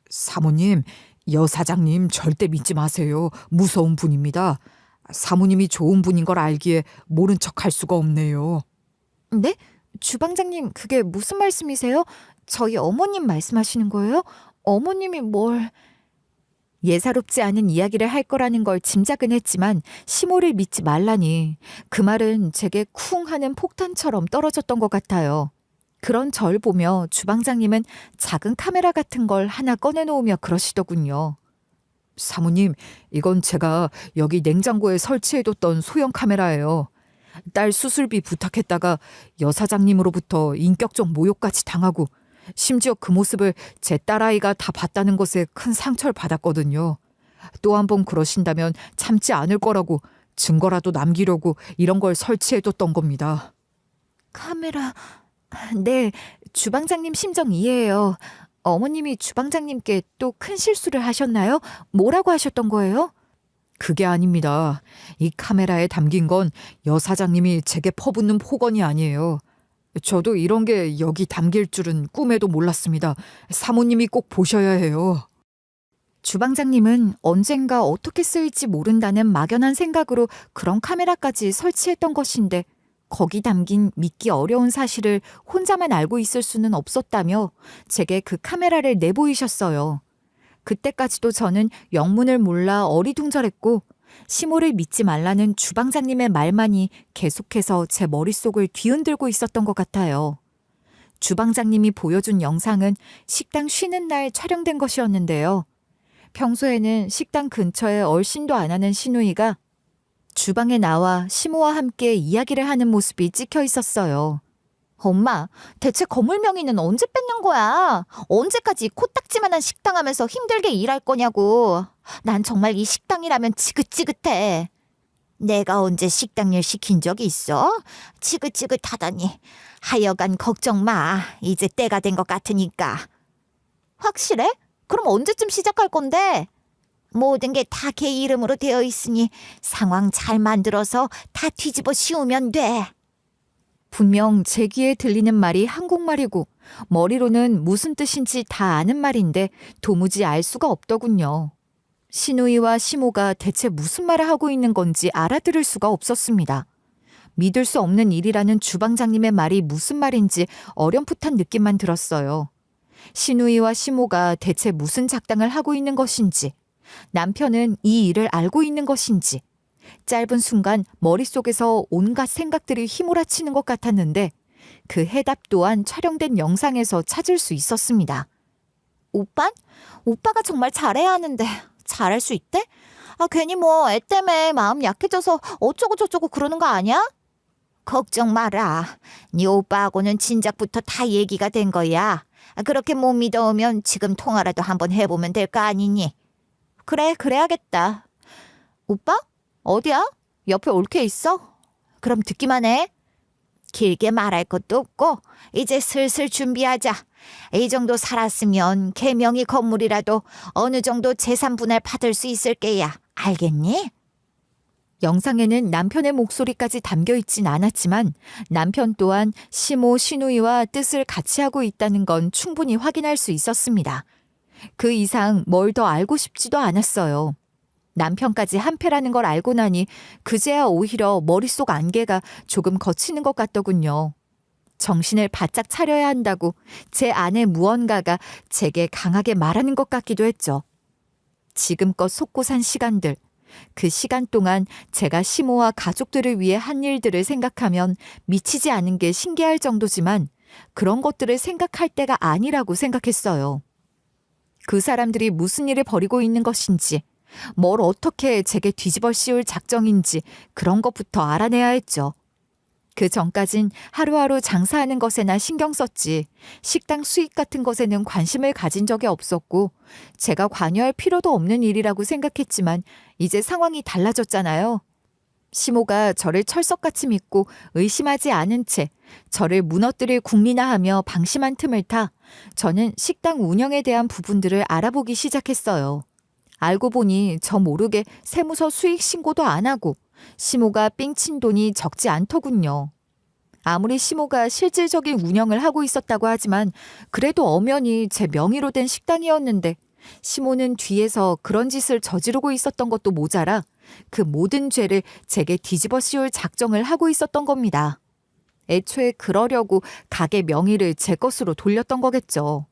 사모님, 여 사장님 절대 믿지 마세요. 무서운 분입니다. 사모님이 좋은 분인 걸 알기에 모른 척 할 수가 없네요.
네? 주방장님 그게 무슨 말씀이세요? 저희 어머님 말씀하시는 거예요? 어머님이 뭘... 예사롭지 않은 이야기를 할 거라는 걸 짐작은 했지만 시모를 믿지 말라니 그 말은 제게 쿵 하는 폭탄처럼 떨어졌던 것 같아요. 그런 절 보며 주방장님은 작은 카메라 같은 걸 하나 꺼내놓으며 그러시더군요.
사모님, 이건 제가 여기 냉장고에 설치해뒀던 소형 카메라예요. 딸 수술비 부탁했다가 여 사장님으로부터 인격적 모욕까지 당하고 심지어 그 모습을 제 딸아이가 다 봤다는 것에 큰 상처를 받았거든요. 또 한 번 그러신다면 참지 않을 거라고 증거라도 남기려고 이런 걸 설치해뒀던 겁니다.
카메라... 네, 주방장님 심정 이해해요. 어머님이 주방장님께 또 큰 실수를 하셨나요? 뭐라고 하셨던 거예요?
그게 아닙니다. 이 카메라에 담긴 건 여 사장님이 제게 퍼붓는 폭언이 아니에요. 저도 이런 게 여기 담길 줄은 꿈에도 몰랐습니다. 사모님이 꼭 보셔야 해요.
주방장님은 언젠가 어떻게 쓰일지 모른다는 막연한 생각으로 그런 카메라까지 설치했던 것인데 거기 담긴 믿기 어려운 사실을 혼자만 알고 있을 수는 없었다며 제게 그 카메라를 내보이셨어요. 그때까지도 저는 영문을 몰라 어리둥절했고 시모를 믿지 말라는 주방장님의 말만이 계속해서 제 머릿속을 뒤흔들고 있었던 것 같아요. 주방장님이 보여준 영상은 식당 쉬는 날 촬영된 것이었는데요. 평소에는 식당 근처에 얼씬도 안 하는 시누이가 주방에 나와 시모와 함께 이야기를 하는 모습이 찍혀 있었어요.
엄마, 대체 거물명의는 언제 뺏는 거야? 언제까지 코딱지만한 식당 하면서 힘들게 일할 거냐고. 난 정말 이 식당이라면 지긋지긋해. 내가 언제 식당 일 시킨 적이 있어? 지긋지긋하다니. 하여간 걱정 마. 이제 때가 된 것 같으니까. 확실해? 그럼 언제쯤 시작할 건데? 모든 게 다 걔 이름으로 되어 있으니 상황 잘 만들어서 다 뒤집어 씌우면 돼.
분명 제 귀에 들리는 말이 한국말이고 머리로는 무슨 뜻인지 다 아는 말인데 도무지 알 수가 없더군요. 시누이와 시모가 대체 무슨 말을 하고 있는 건지 알아들을 수가 없었습니다. 믿을 수 없는 일이라는 주방장님의 말이 무슨 말인지 어렴풋한 느낌만 들었어요. 시누이와 시모가 대체 무슨 작당을 하고 있는 것인지, 남편은 이 일을 알고 있는 것인지, 짧은 순간 머릿속에서 온갖 생각들이 휘몰아치는 것 같았는데 그 해답 또한 촬영된 영상에서 찾을 수 있었습니다.
오빠가 정말 잘해야 하는데 잘할 수 있대? 괜히 뭐 애 때문에 마음 약해져서 어쩌고 저쩌고 그러는 거 아니야? 걱정 마라. 네 오빠하고는 진작부터 다 얘기가 된 거야. 그렇게 못 믿어오면 지금 통화라도 한번 해보면 될 거 아니니? 그래, 그래야겠다. 오빠? 어디야? 옆에 올케 있어? 그럼 듣기만 해. 길게 말할 것도 없고 이제 슬슬 준비하자. 이 정도 살았으면 개명의 건물이라도 어느 정도 재산 분할 받을 수 있을 게야. 알겠니?
영상에는 남편의 목소리까지 담겨 있진 않았지만 남편 또한 시모 시누이와 뜻을 같이 하고 있다는 건 충분히 확인할 수 있었습니다. 그 이상 뭘 더 알고 싶지도 않았어요. 남편까지 한패라는 걸 알고 나니 그제야 오히려 머릿속 안개가 조금 걷히는 것 같더군요. 정신을 바짝 차려야 한다고 제 안에 무언가가 제게 강하게 말하는 것 같기도 했죠. 지금껏 속고 산 시간들, 그 시간 동안 제가 시모와 가족들을 위해 한 일들을 생각하면 미치지 않은 게 신기할 정도지만 그런 것들을 생각할 때가 아니라고 생각했어요. 그 사람들이 무슨 일을 벌이고 있는 것인지, 뭘 어떻게 제게 뒤집어 씌울 작정인지 그런 것부터 알아내야 했죠. 그 전까진 하루하루 장사하는 것에나 신경 썼지 식당 수익 같은 것에는 관심을 가진 적이 없었고 제가 관여할 필요도 없는 일이라고 생각했지만 이제 상황이 달라졌잖아요. 시모가 저를 철석같이 믿고 의심하지 않은 채 저를 무너뜨릴 궁리나하며 방심한 틈을 타 저는 식당 운영에 대한 부분들을 알아보기 시작했어요. 알고 보니 저 모르게 세무서 수익 신고도 안 하고 시모가 삥친 돈이 적지 않더군요. 아무리 시모가 실질적인 운영을 하고 있었다고 하지만 그래도 엄연히 제 명의로 된 식당이었는데 시모는 뒤에서 그런 짓을 저지르고 있었던 것도 모자라 그 모든 죄를 제게 뒤집어 씌울 작정을 하고 있었던 겁니다. 애초에 그러려고 가게 명의를 제 것으로 돌렸던 거겠죠.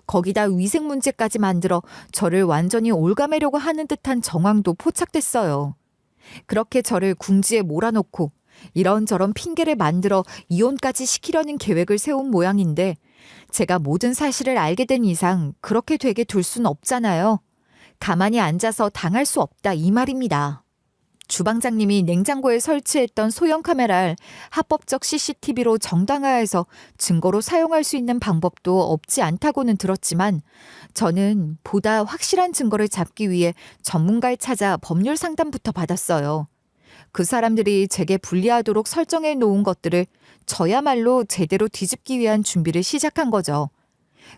거기다 위생 문제까지 만들어 저를 완전히 올가매려고 하는 듯한 정황도 포착됐어요. 그렇게 저를 궁지에 몰아넣고 이런저런 핑계를 만들어 이혼까지 시키려는 계획을 세운 모양인데 제가 모든 사실을 알게 된 이상 그렇게 되게 둘 순 없잖아요. 가만히 앉아서 당할 수 없다 이 말입니다. 주방장님이 냉장고에 설치했던 소형 카메라를 합법적 CCTV로 정당화해서 증거로 사용할 수 있는 방법도 없지 않다고는 들었지만 저는 보다 확실한 증거를 잡기 위해 전문가를 찾아 법률 상담부터 받았어요. 그 사람들이 제게 불리하도록 설정해 놓은 것들을 저야말로 제대로 뒤집기 위한 준비를 시작한 거죠.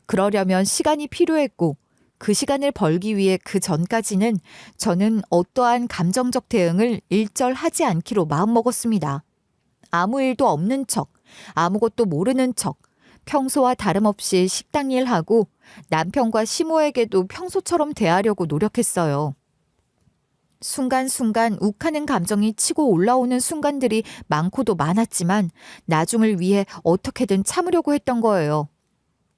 그러려면 시간이 필요했고 그 시간을 벌기 위해 그 전까지는 저는 어떠한 감정적 대응을 일절하지 않기로 마음먹었습니다. 아무 일도 없는 척, 아무것도 모르는 척, 평소와 다름없이 식당 일하고 남편과 시모에게도 평소처럼 대하려고 노력했어요. 순간순간 욱하는 감정이 치고 올라오는 순간들이 많고도 많았지만 나중을 위해 어떻게든 참으려고 했던 거예요.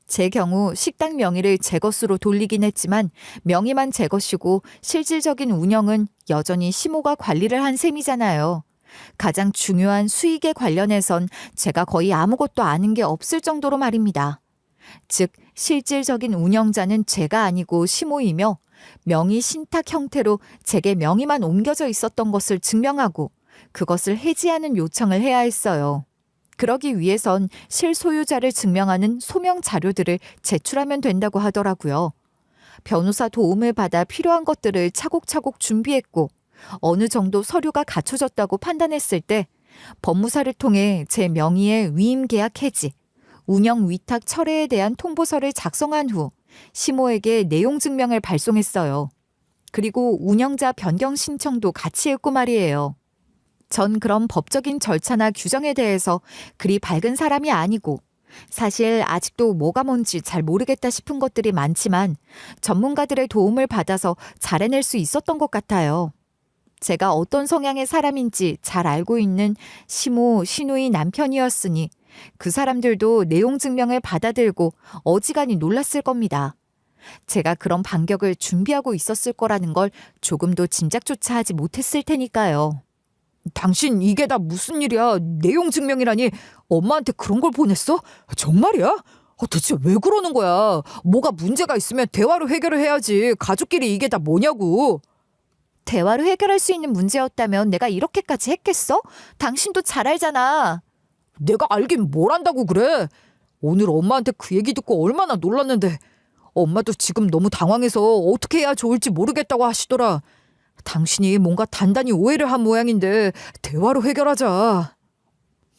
제 경우 식당 명의를 제 것으로 돌리긴 했지만 명의만 제 것이고 실질적인 운영은 여전히 시모가 관리를 한 셈이잖아요. 가장 중요한 수익에 관련해선 제가 거의 아무것도 아는 게 없을 정도로 말입니다. 즉 실질적인 운영자는 제가 아니고 시모이며 명의 신탁 형태로 제게 명의만 옮겨져 있었던 것을 증명하고 그것을 해지하는 요청을 해야 했어요. 그러기 위해선 실소유자를 증명하는 소명 자료들을 제출하면 된다고 하더라고요. 변호사 도움을 받아 필요한 것들을 차곡차곡 준비했고 어느 정도 서류가 갖춰졌다고 판단했을 때 법무사를 통해 제 명의의 위임 계약 해지, 운영 위탁 철회에 대한 통보서를 작성한 후 시모에게 내용 증명을 발송했어요. 그리고 운영자 변경 신청도 같이 했고 말이에요. 전 그런 법적인 절차나 규정에 대해서 그리 밝은 사람이 아니고 사실 아직도 뭐가 뭔지 잘 모르겠다 싶은 것들이 많지만 전문가들의 도움을 받아서 잘 해낼 수 있었던 것 같아요. 제가 어떤 성향의 사람인지 잘 알고 있는 시모, 시누이 남편이었으니 그 사람들도 내용 증명을 받아들고 어지간히 놀랐을 겁니다. 제가 그런 반격을 준비하고 있었을 거라는 걸 조금도 짐작조차 하지 못했을 테니까요.
당신 이게 다 무슨 일이야? 내용 증명이라니 엄마한테 그런 걸 보냈어? 정말이야? 대체 왜 그러는 거야? 뭐가 문제가 있으면 대화로 해결을 해야지. 가족끼리 이게 다 뭐냐고.
대화로 해결할 수 있는 문제였다면 내가 이렇게까지 했겠어? 당신도 잘 알잖아.
내가 알긴 뭘 안다고 그래. 오늘 엄마한테 그 얘기 듣고 얼마나 놀랐는데. 엄마도 지금 너무 당황해서 어떻게 해야 좋을지 모르겠다고 하시더라. 당신이 뭔가 단단히 오해를 한 모양인데 대화로 해결하자.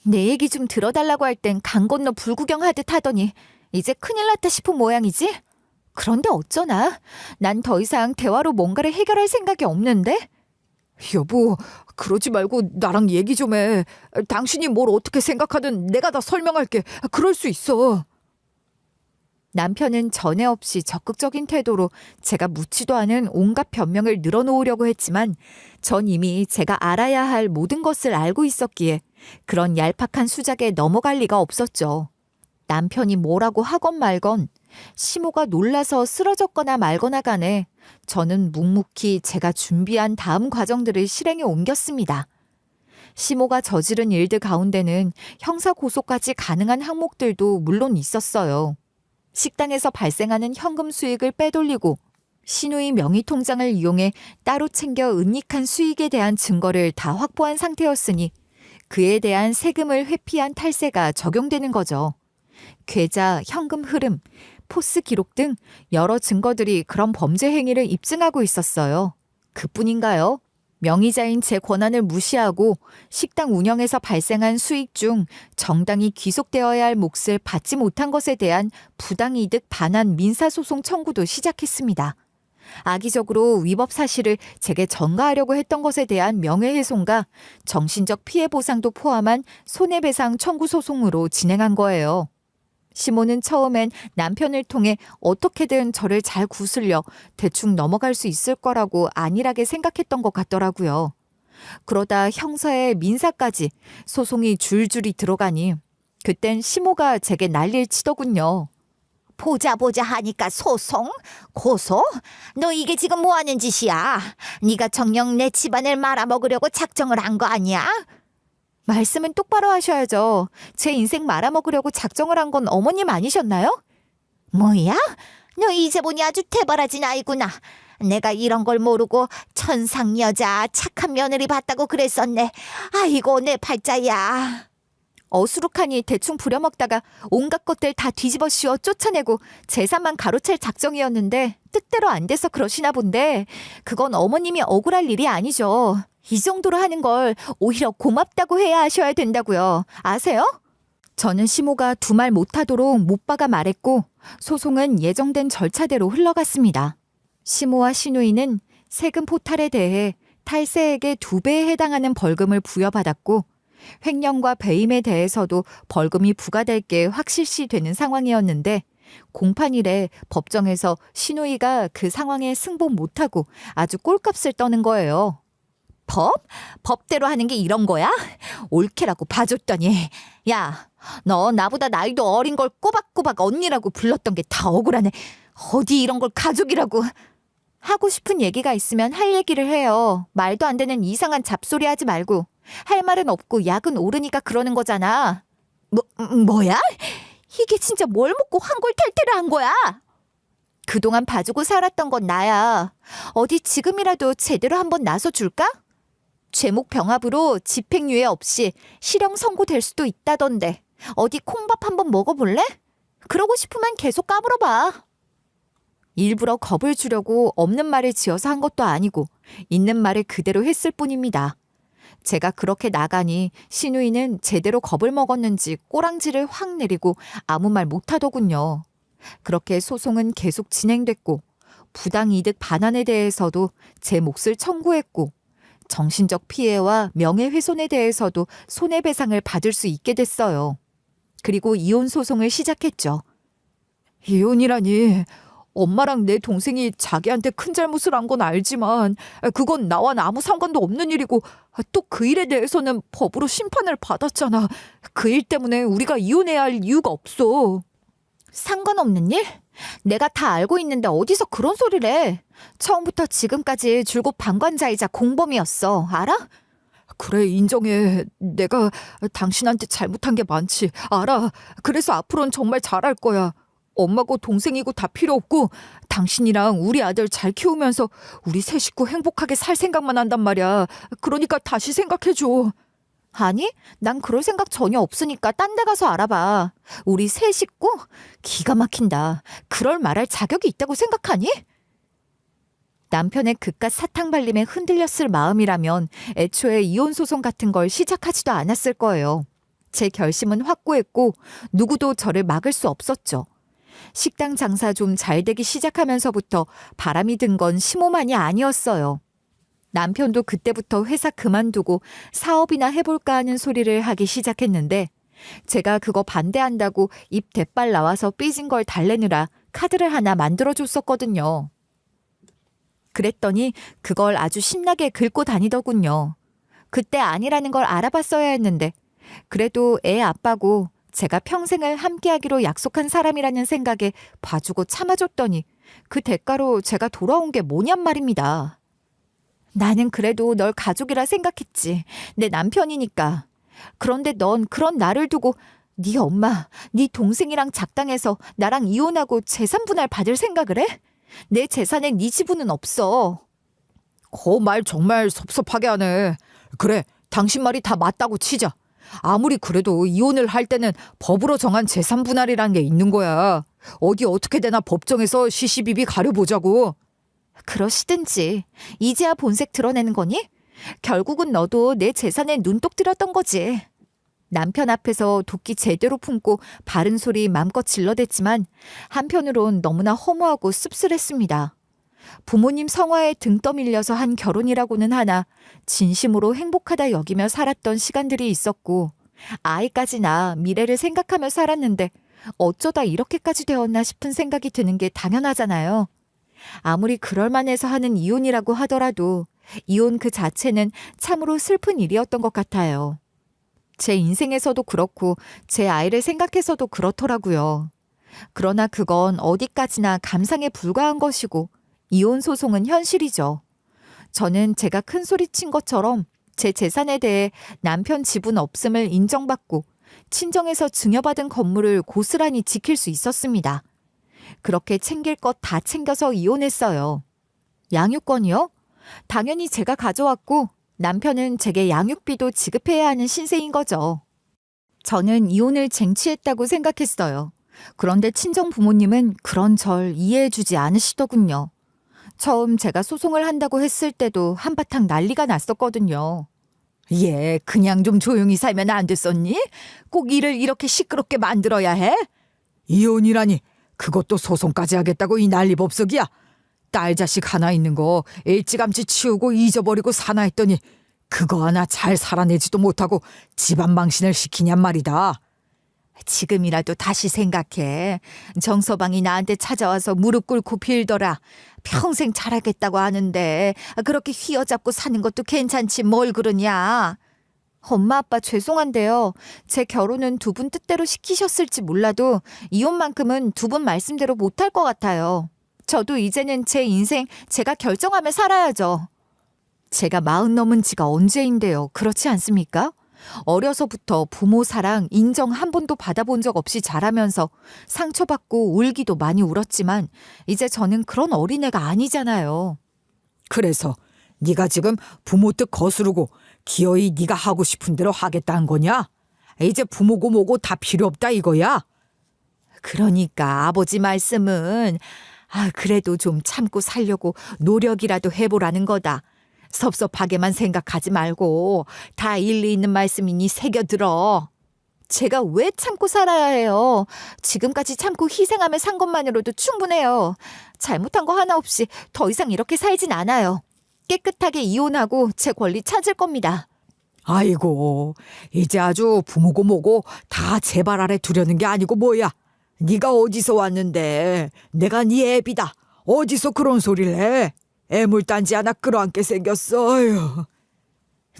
내 얘기 좀 들어달라고 할 땐 강 건너 불구경하듯 하더니 이제 큰일 났다 싶은 모양이지? 그런데 어쩌나? 난 더 이상 대화로 뭔가를 해결할 생각이 없는데?
여보, 그러지 말고 나랑 얘기 좀 해. 당신이 뭘 어떻게 생각하든 내가 다 설명할게. 그럴 수 있어.
남편은 전에 없이 적극적인 태도로 제가 묻지도 않은 온갖 변명을 늘어놓으려고 했지만 전 이미 제가 알아야 할 모든 것을 알고 있었기에 그런 얄팍한 수작에 넘어갈 리가 없었죠. 남편이 뭐라고 하건 말건 시모가 놀라서 쓰러졌거나 말거나 간에 저는 묵묵히 제가 준비한 다음 과정들을 실행에 옮겼습니다. 시모가 저지른 일들 가운데는 형사 고소까지 가능한 항목들도 물론 있었어요. 식당에서 발생하는 현금 수익을 빼돌리고 시누이 명의 통장을 이용해 따로 챙겨 은닉한 수익에 대한 증거를 다 확보한 상태였으니 그에 대한 세금을 회피한 탈세가 적용되는 거죠. 계좌, 현금 흐름, 포스 기록 등 여러 증거들이 그런 범죄 행위를 입증하고 있었어요. 그뿐인가요? 명의자인 제 권한을 무시하고 식당 운영에서 발생한 수익 중 정당히 귀속되어야 할 몫을 받지 못한 것에 대한 부당이득 반환 민사소송 청구도 시작했습니다. 악의적으로 위법 사실을 제게 전가하려고 했던 것에 대한 명예훼손과 정신적 피해 보상도 포함한 손해배상 청구 소송으로 진행한 거예요. 시모는 처음엔 남편을 통해 어떻게든 저를 잘 구슬려 대충 넘어갈 수 있을 거라고 안일하게 생각했던 것 같더라고요. 그러다 형사에 민사까지 소송이 줄줄이 들어가니 그땐 시모가 제게 난리를 치더군요.
보자 하니까 소송? 고소? 너 이게 지금 뭐 하는 짓이야? 네가 정녕 내 집안을 말아먹으려고 작정을 한 거 아니야?
말씀은 똑바로 하셔야죠. 제 인생 말아먹으려고 작정을 한 건 어머님 아니셨나요?
뭐야? 너 이제 보니 아주 대바라진 아이구나. 내가 이런 걸 모르고 천상 여자 착한 며느리 봤다고 그랬었네. 아이고 내 팔자야.
어수룩하니 대충 부려먹다가 온갖 것들 다 뒤집어 씌워 쫓아내고 재산만 가로챌 작정이었는데 뜻대로 안 돼서 그러시나 본데 그건 어머님이 억울할 일이 아니죠. 이 정도로 하는 걸 오히려 고맙다고 해야 하셔야 된다고요. 아세요? 저는 시모가 두 말 못하도록 못 박아 말했고 소송은 예정된 절차대로 흘러갔습니다. 시모와 시누이는 세금 포탈에 대해 탈세액의 2배에 해당하는 벌금을 부여받았고 횡령과 배임에 대해서도 벌금이 부과될 게 확실시 되는 상황이었는데 공판일에 법정에서 시누이가 그 상황에 승복 못하고 아주 꼴값을 떠는 거예요. 법? 법대로 하는 게 이런 거야? 옳게라고 봐줬더니 야, 너 나보다 나이도 어린 걸 꼬박꼬박 언니라고 불렀던 게 다 억울하네. 어디 이런 걸 가족이라고. 하고 싶은 얘기가 있으면 할 얘기를 해요. 말도 안 되는 이상한 잡소리 하지 말고. 할 말은 없고 약은 오르니까 그러는 거잖아.
뭐야? 이게 진짜 뭘 먹고 환골탈태를 한 거야?
그동안 봐주고 살았던 건 나야. 어디 지금이라도 제대로 한번 나서줄까? 죄목 병합으로 집행유예 없이 실형 선고될 수도 있다던데 어디 콩밥 한번 먹어볼래? 그러고 싶으면 계속 까불어봐. 일부러 겁을 주려고 없는 말을 지어서 한 것도 아니고 있는 말을 그대로 했을 뿐입니다. 제가 그렇게 나가니 시누이는 제대로 겁을 먹었는지 꼬랑지를 확 내리고 아무 말 못하더군요. 그렇게 소송은 계속 진행됐고 부당이득 반환에 대해서도 제 몫을 청구했고 정신적 피해와 명예훼손에 대해서도 손해배상을 받을 수 있게 됐어요. 그리고 이혼 소송을 시작했죠.
이혼이라니. 엄마랑 내 동생이 자기한테 큰 잘못을 한 건 알지만 그건 나와는 아무 상관도 없는 일이고 또 그 일에 대해서는 법으로 심판을 받았잖아. 그 일 때문에 우리가 이혼해야 할 이유가 없어.
상관없는 일? 내가 다 알고 있는데 어디서 그런 소리를 해. 처음부터 지금까지 줄곧 방관자이자 공범이었어. 알아?
그래, 인정해. 내가 당신한테 잘못한 게 많지. 알아. 그래서 앞으로는 정말 잘할 거야. 엄마고 동생이고 다 필요 없고 당신이랑 우리 아들 잘 키우면서 우리 세 식구 행복하게 살 생각만 한단 말이야. 그러니까 다시 생각해줘.
아니, 난 그럴 생각 전혀 없으니까 딴 데 가서 알아봐. 우리 세 식구? 기가 막힌다. 그럴 말할 자격이 있다고 생각하니?
남편의 그깟 사탕 발림에 흔들렸을 마음이라면 애초에 이혼 소송 같은 걸 시작하지도 않았을 거예요. 제 결심은 확고했고 누구도 저를 막을 수 없었죠. 식당 장사 좀 잘 되기 시작하면서부터 바람이 든 건 심호만이 아니었어요. 남편도 그때부터 회사 그만두고 사업이나 해볼까 하는 소리를 하기 시작했는데 제가 그거 반대한다고 입 대빨 나와서 삐진 걸 달래느라 카드를 하나 만들어줬었거든요. 그랬더니 그걸 아주 신나게 긁고 다니더군요. 그때 아니라는 걸 알아봤어야 했는데 그래도 애 아빠고 제가 평생을 함께하기로 약속한 사람이라는 생각에 봐주고 참아줬더니 그 대가로 제가 돌아온 게 뭐냔 말입니다. 나는 그래도 널 가족이라 생각했지. 내 남편이니까. 그런데 넌 그런 나를 두고 네 엄마, 네 동생이랑 작당해서 나랑 이혼하고 재산 분할 받을 생각을 해? 내 재산에 네 지분은 없어.
그 말 정말 섭섭하게 하네. 그래, 당신 말이 다 맞다고 치자. 아무리 그래도 이혼을 할 때는 법으로 정한 재산 분할이란 게 있는 거야. 어디 어떻게 되나 법정에서 시시비비 가려보자고.
그러시든지. 이제야 본색 드러내는 거니? 결국은 너도 내 재산에 눈독 들였던 거지.
남편 앞에서 도끼 제대로 품고 바른 소리 맘껏 질러댔지만 한편으론 너무나 허무하고 씁쓸했습니다. 부모님 성화에 등 떠밀려서 한 결혼이라고는 하나 진심으로 행복하다 여기며 살았던 시간들이 있었고 아이까지 낳아 미래를 생각하며 살았는데 어쩌다 이렇게까지 되었나 싶은 생각이 드는 게 당연하잖아요. 아무리 그럴만해서 하는 이혼이라고 하더라도 이혼 그 자체는 참으로 슬픈 일이었던 것 같아요. 제 인생에서도 그렇고 제 아이를 생각해서도 그렇더라고요. 그러나 그건 어디까지나 감상에 불과한 것이고 이혼 소송은 현실이죠. 저는 제가 큰 소리 친 것처럼 제 재산에 대해 남편 지분 없음을 인정받고 친정에서 증여받은 건물을 고스란히 지킬 수 있었습니다. 그렇게 챙길 것 다 챙겨서 이혼했어요. 양육권이요? 당연히 제가 가져왔고 남편은 제게 양육비도 지급해야 하는 신세인 거죠. 저는 이혼을 쟁취했다고 생각했어요. 그런데 친정 부모님은 그런 절 이해해주지 않으시더군요. 처음 제가 소송을 한다고 했을 때도 한바탕 난리가 났었거든요.
얘 그냥 좀 조용히 살면 안 됐었니? 꼭 일을 이렇게 시끄럽게 만들어야 해? 이혼이라니 그것도 소송까지 하겠다고 이 난리법석이야. 딸 자식 하나 있는 거 일찌감치 치우고 잊어버리고 사나 했더니 그거 하나 잘 살아내지도 못하고 집안 망신을 시키냔 말이다.
지금이라도 다시 생각해. 정서방이 나한테 찾아와서 무릎 꿇고 빌더라. 평생 잘하겠다고 하는데 그렇게 휘어잡고 사는 것도 괜찮지 뭘 그러냐. 엄마 아빠 죄송한데요. 제 결혼은 두 분 뜻대로 시키셨을지 몰라도 이혼만큼은 두 분 말씀대로 못할 것 같아요. 저도 이제는 제 인생 제가 결정하며 살아야죠. 제가 40 넘은 지가 언제인데요. 그렇지 않습니까? 어려서부터 부모 사랑, 인정 한 번도 받아본 적 없이 자라면서 상처받고 울기도 많이 울었지만 이제 저는 그런 어린애가 아니잖아요.
그래서 네가 지금 부모 뜻 거스르고 기어이 네가 하고 싶은 대로 하겠다는 거냐? 이제 부모고 뭐고 다 필요 없다 이거야?
그러니까 아버지 말씀은 그래도 좀 참고 살려고 노력이라도 해보라는 거다. 섭섭하게만 생각하지 말고 다 일리 있는 말씀이니 새겨들어. 제가 왜 참고 살아야 해요? 지금까지 참고 희생하며 산 것만으로도 충분해요. 잘못한 거 하나 없이 더 이상 이렇게 살진 않아요. 깨끗하게 이혼하고 제 권리 찾을 겁니다.
아이고, 이제 아주 부모고 뭐고 다 제 발 아래 두려는 게 아니고 뭐야. 네가 어디서 왔는데 내가 네 애비다. 어디서 그런 소리를 해. 애물단지 하나 끌어안게 생겼어. 어휴.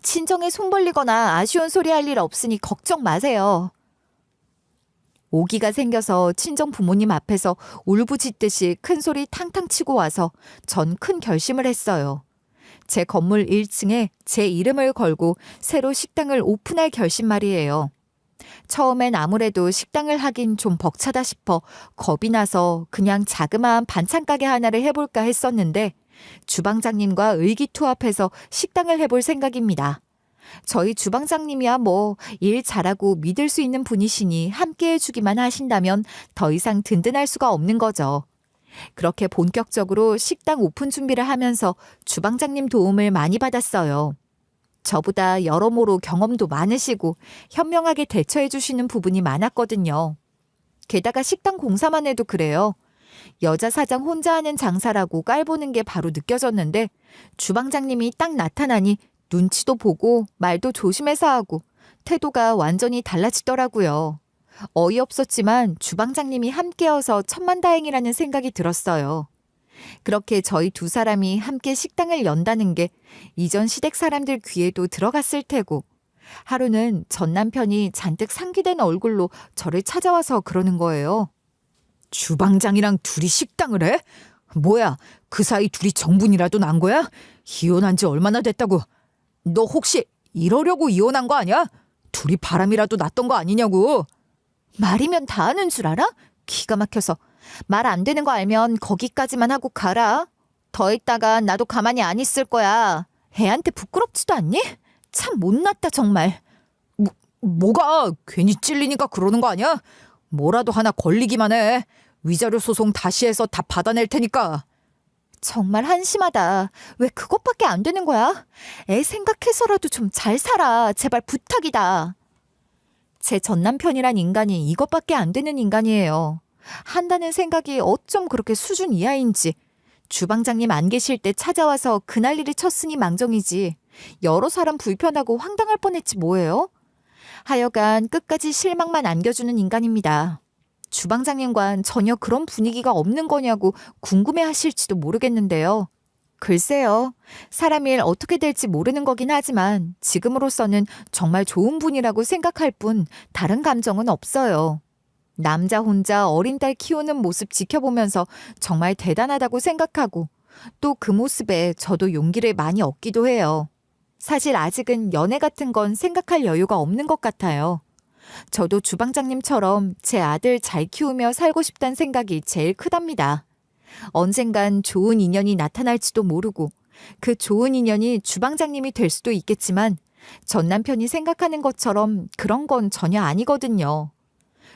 친정에 손 벌리거나 아쉬운 소리 할 일 없으니 걱정 마세요. 오기가 생겨서 친정 부모님 앞에서 울부짖듯이 큰 소리 탕탕 치고 와서 전 큰 결심을 했어요. 제 건물 1층에 제 이름을 걸고 새로 식당을 오픈할 결심 말이에요. 처음엔 아무래도 식당을 하긴 좀 벅차다 싶어 겁이 나서 그냥 자그마한 반찬 가게 하나를 해볼까 했었는데 주방장님과 의기투합해서 식당을 해볼 생각입니다. 저희 주방장님이야 뭐 일 잘하고 믿을 수 있는 분이시니 함께 해주기만 하신다면 더 이상 든든할 수가 없는 거죠. 그렇게 본격적으로 식당 오픈 준비를 하면서 주방장님 도움을 많이 받았어요. 저보다 여러모로 경험도 많으시고 현명하게 대처해 주시는 부분이 많았거든요. 게다가 식당 공사만 해도 그래요. 여자 사장 혼자 하는 장사라고 깔보는 게 바로 느껴졌는데 주방장님이 딱 나타나니 눈치도 보고 말도 조심해서 하고 태도가 완전히 달라지더라고요. 어이없었지만 주방장님이 함께여서 천만다행이라는 생각이 들었어요. 그렇게 저희 두 사람이 함께 식당을 연다는 게 이전 시댁 사람들 귀에도 들어갔을 테고 하루는 전 남편이 잔뜩 상기된 얼굴로 저를 찾아와서 그러는 거예요.
주방장이랑 둘이 식당을 해? 뭐야, 그 사이 둘이 정분이라도 난 거야? 이혼한 지 얼마나 됐다고? 너 혹시 이러려고 이혼한 거 아니야? 둘이 바람이라도 났던 거 아니냐고.
말이면 다 하는 줄 알아? 기가 막혀서. 말 안 되는 거 알면 거기까지만 하고 가라. 더 있다가 나도 가만히 안 있을 거야. 애한테 부끄럽지도 않니? 참 못났다 정말.
뭐가 괜히 찔리니까 그러는 거 아니야? 뭐라도 하나 걸리기만 해. 위자료 소송 다시 해서 다 받아낼 테니까.
정말 한심하다. 왜 그것밖에 안 되는 거야? 애 생각해서라도 좀 잘 살아. 제발 부탁이다. 제 전남편이란 인간이 이것밖에 안 되는 인간이에요. 한다는 생각이 어쩜 그렇게 수준 이하인지. 주방장님 안 계실 때 찾아와서 그날일이 쳤으니 망정이지. 여러 사람 불편하고 황당할 뻔했지 뭐예요? 하여간 끝까지 실망만 안겨주는 인간입니다. 주방장님과는 전혀 그런 분위기가 없는 거냐고 궁금해하실지도 모르겠는데요. 글쎄요. 사람 일 어떻게 될지 모르는 거긴 하지만 지금으로서는 정말 좋은 분이라고 생각할 뿐 다른 감정은 없어요. 남자 혼자 어린 딸 키우는 모습 지켜보면서 정말 대단하다고 생각하고 또 그 모습에 저도 용기를 많이 얻기도 해요. 사실 아직은 연애 같은 건 생각할 여유가 없는 것 같아요. 저도 주방장님처럼 제 아들 잘 키우며 살고 싶다는 생각이 제일 크답니다. 언젠간 좋은 인연이 나타날지도 모르고 그 좋은 인연이 주방장님이 될 수도 있겠지만 전 남편이 생각하는 것처럼 그런 건 전혀 아니거든요.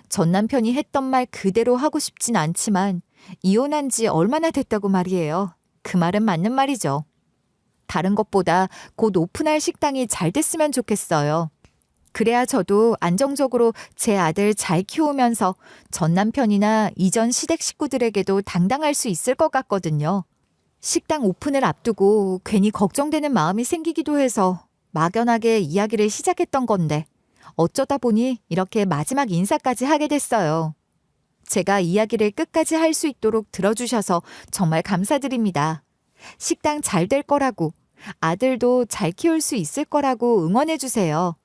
전 남편이 했던 말 그대로 하고 싶진 않지만 이혼한 지 얼마나 됐다고 말이에요. 그 말은 맞는 말이죠. 다른 것보다 곧 오픈할 식당이 잘 됐으면 좋겠어요. 그래야 저도 안정적으로 제 아들 잘 키우면서 전 남편이나 이전 시댁 식구들에게도 당당할 수 있을 것 같거든요. 식당 오픈을 앞두고 괜히 걱정되는 마음이 생기기도 해서 막연하게 이야기를 시작했던 건데 어쩌다 보니 이렇게 마지막 인사까지 하게 됐어요. 제가 이야기를 끝까지 할 수 있도록 들어주셔서 정말 감사드립니다. 식당 잘 될 거라고, 아들도 잘 키울 수 있을 거라고 응원해 주세요.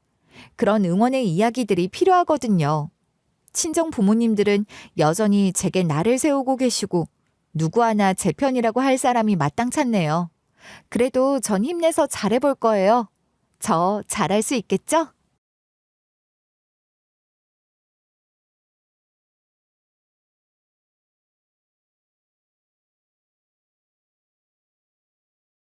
그런 응원의 이야기들이 필요하거든요. 친정 부모님들은 여전히 제게 날을 세우고 계시고 누구 하나 제 편이라고 할 사람이 마땅찮네요. 그래도 전 힘내서 잘해볼 거예요. 저 잘할 수 있겠죠?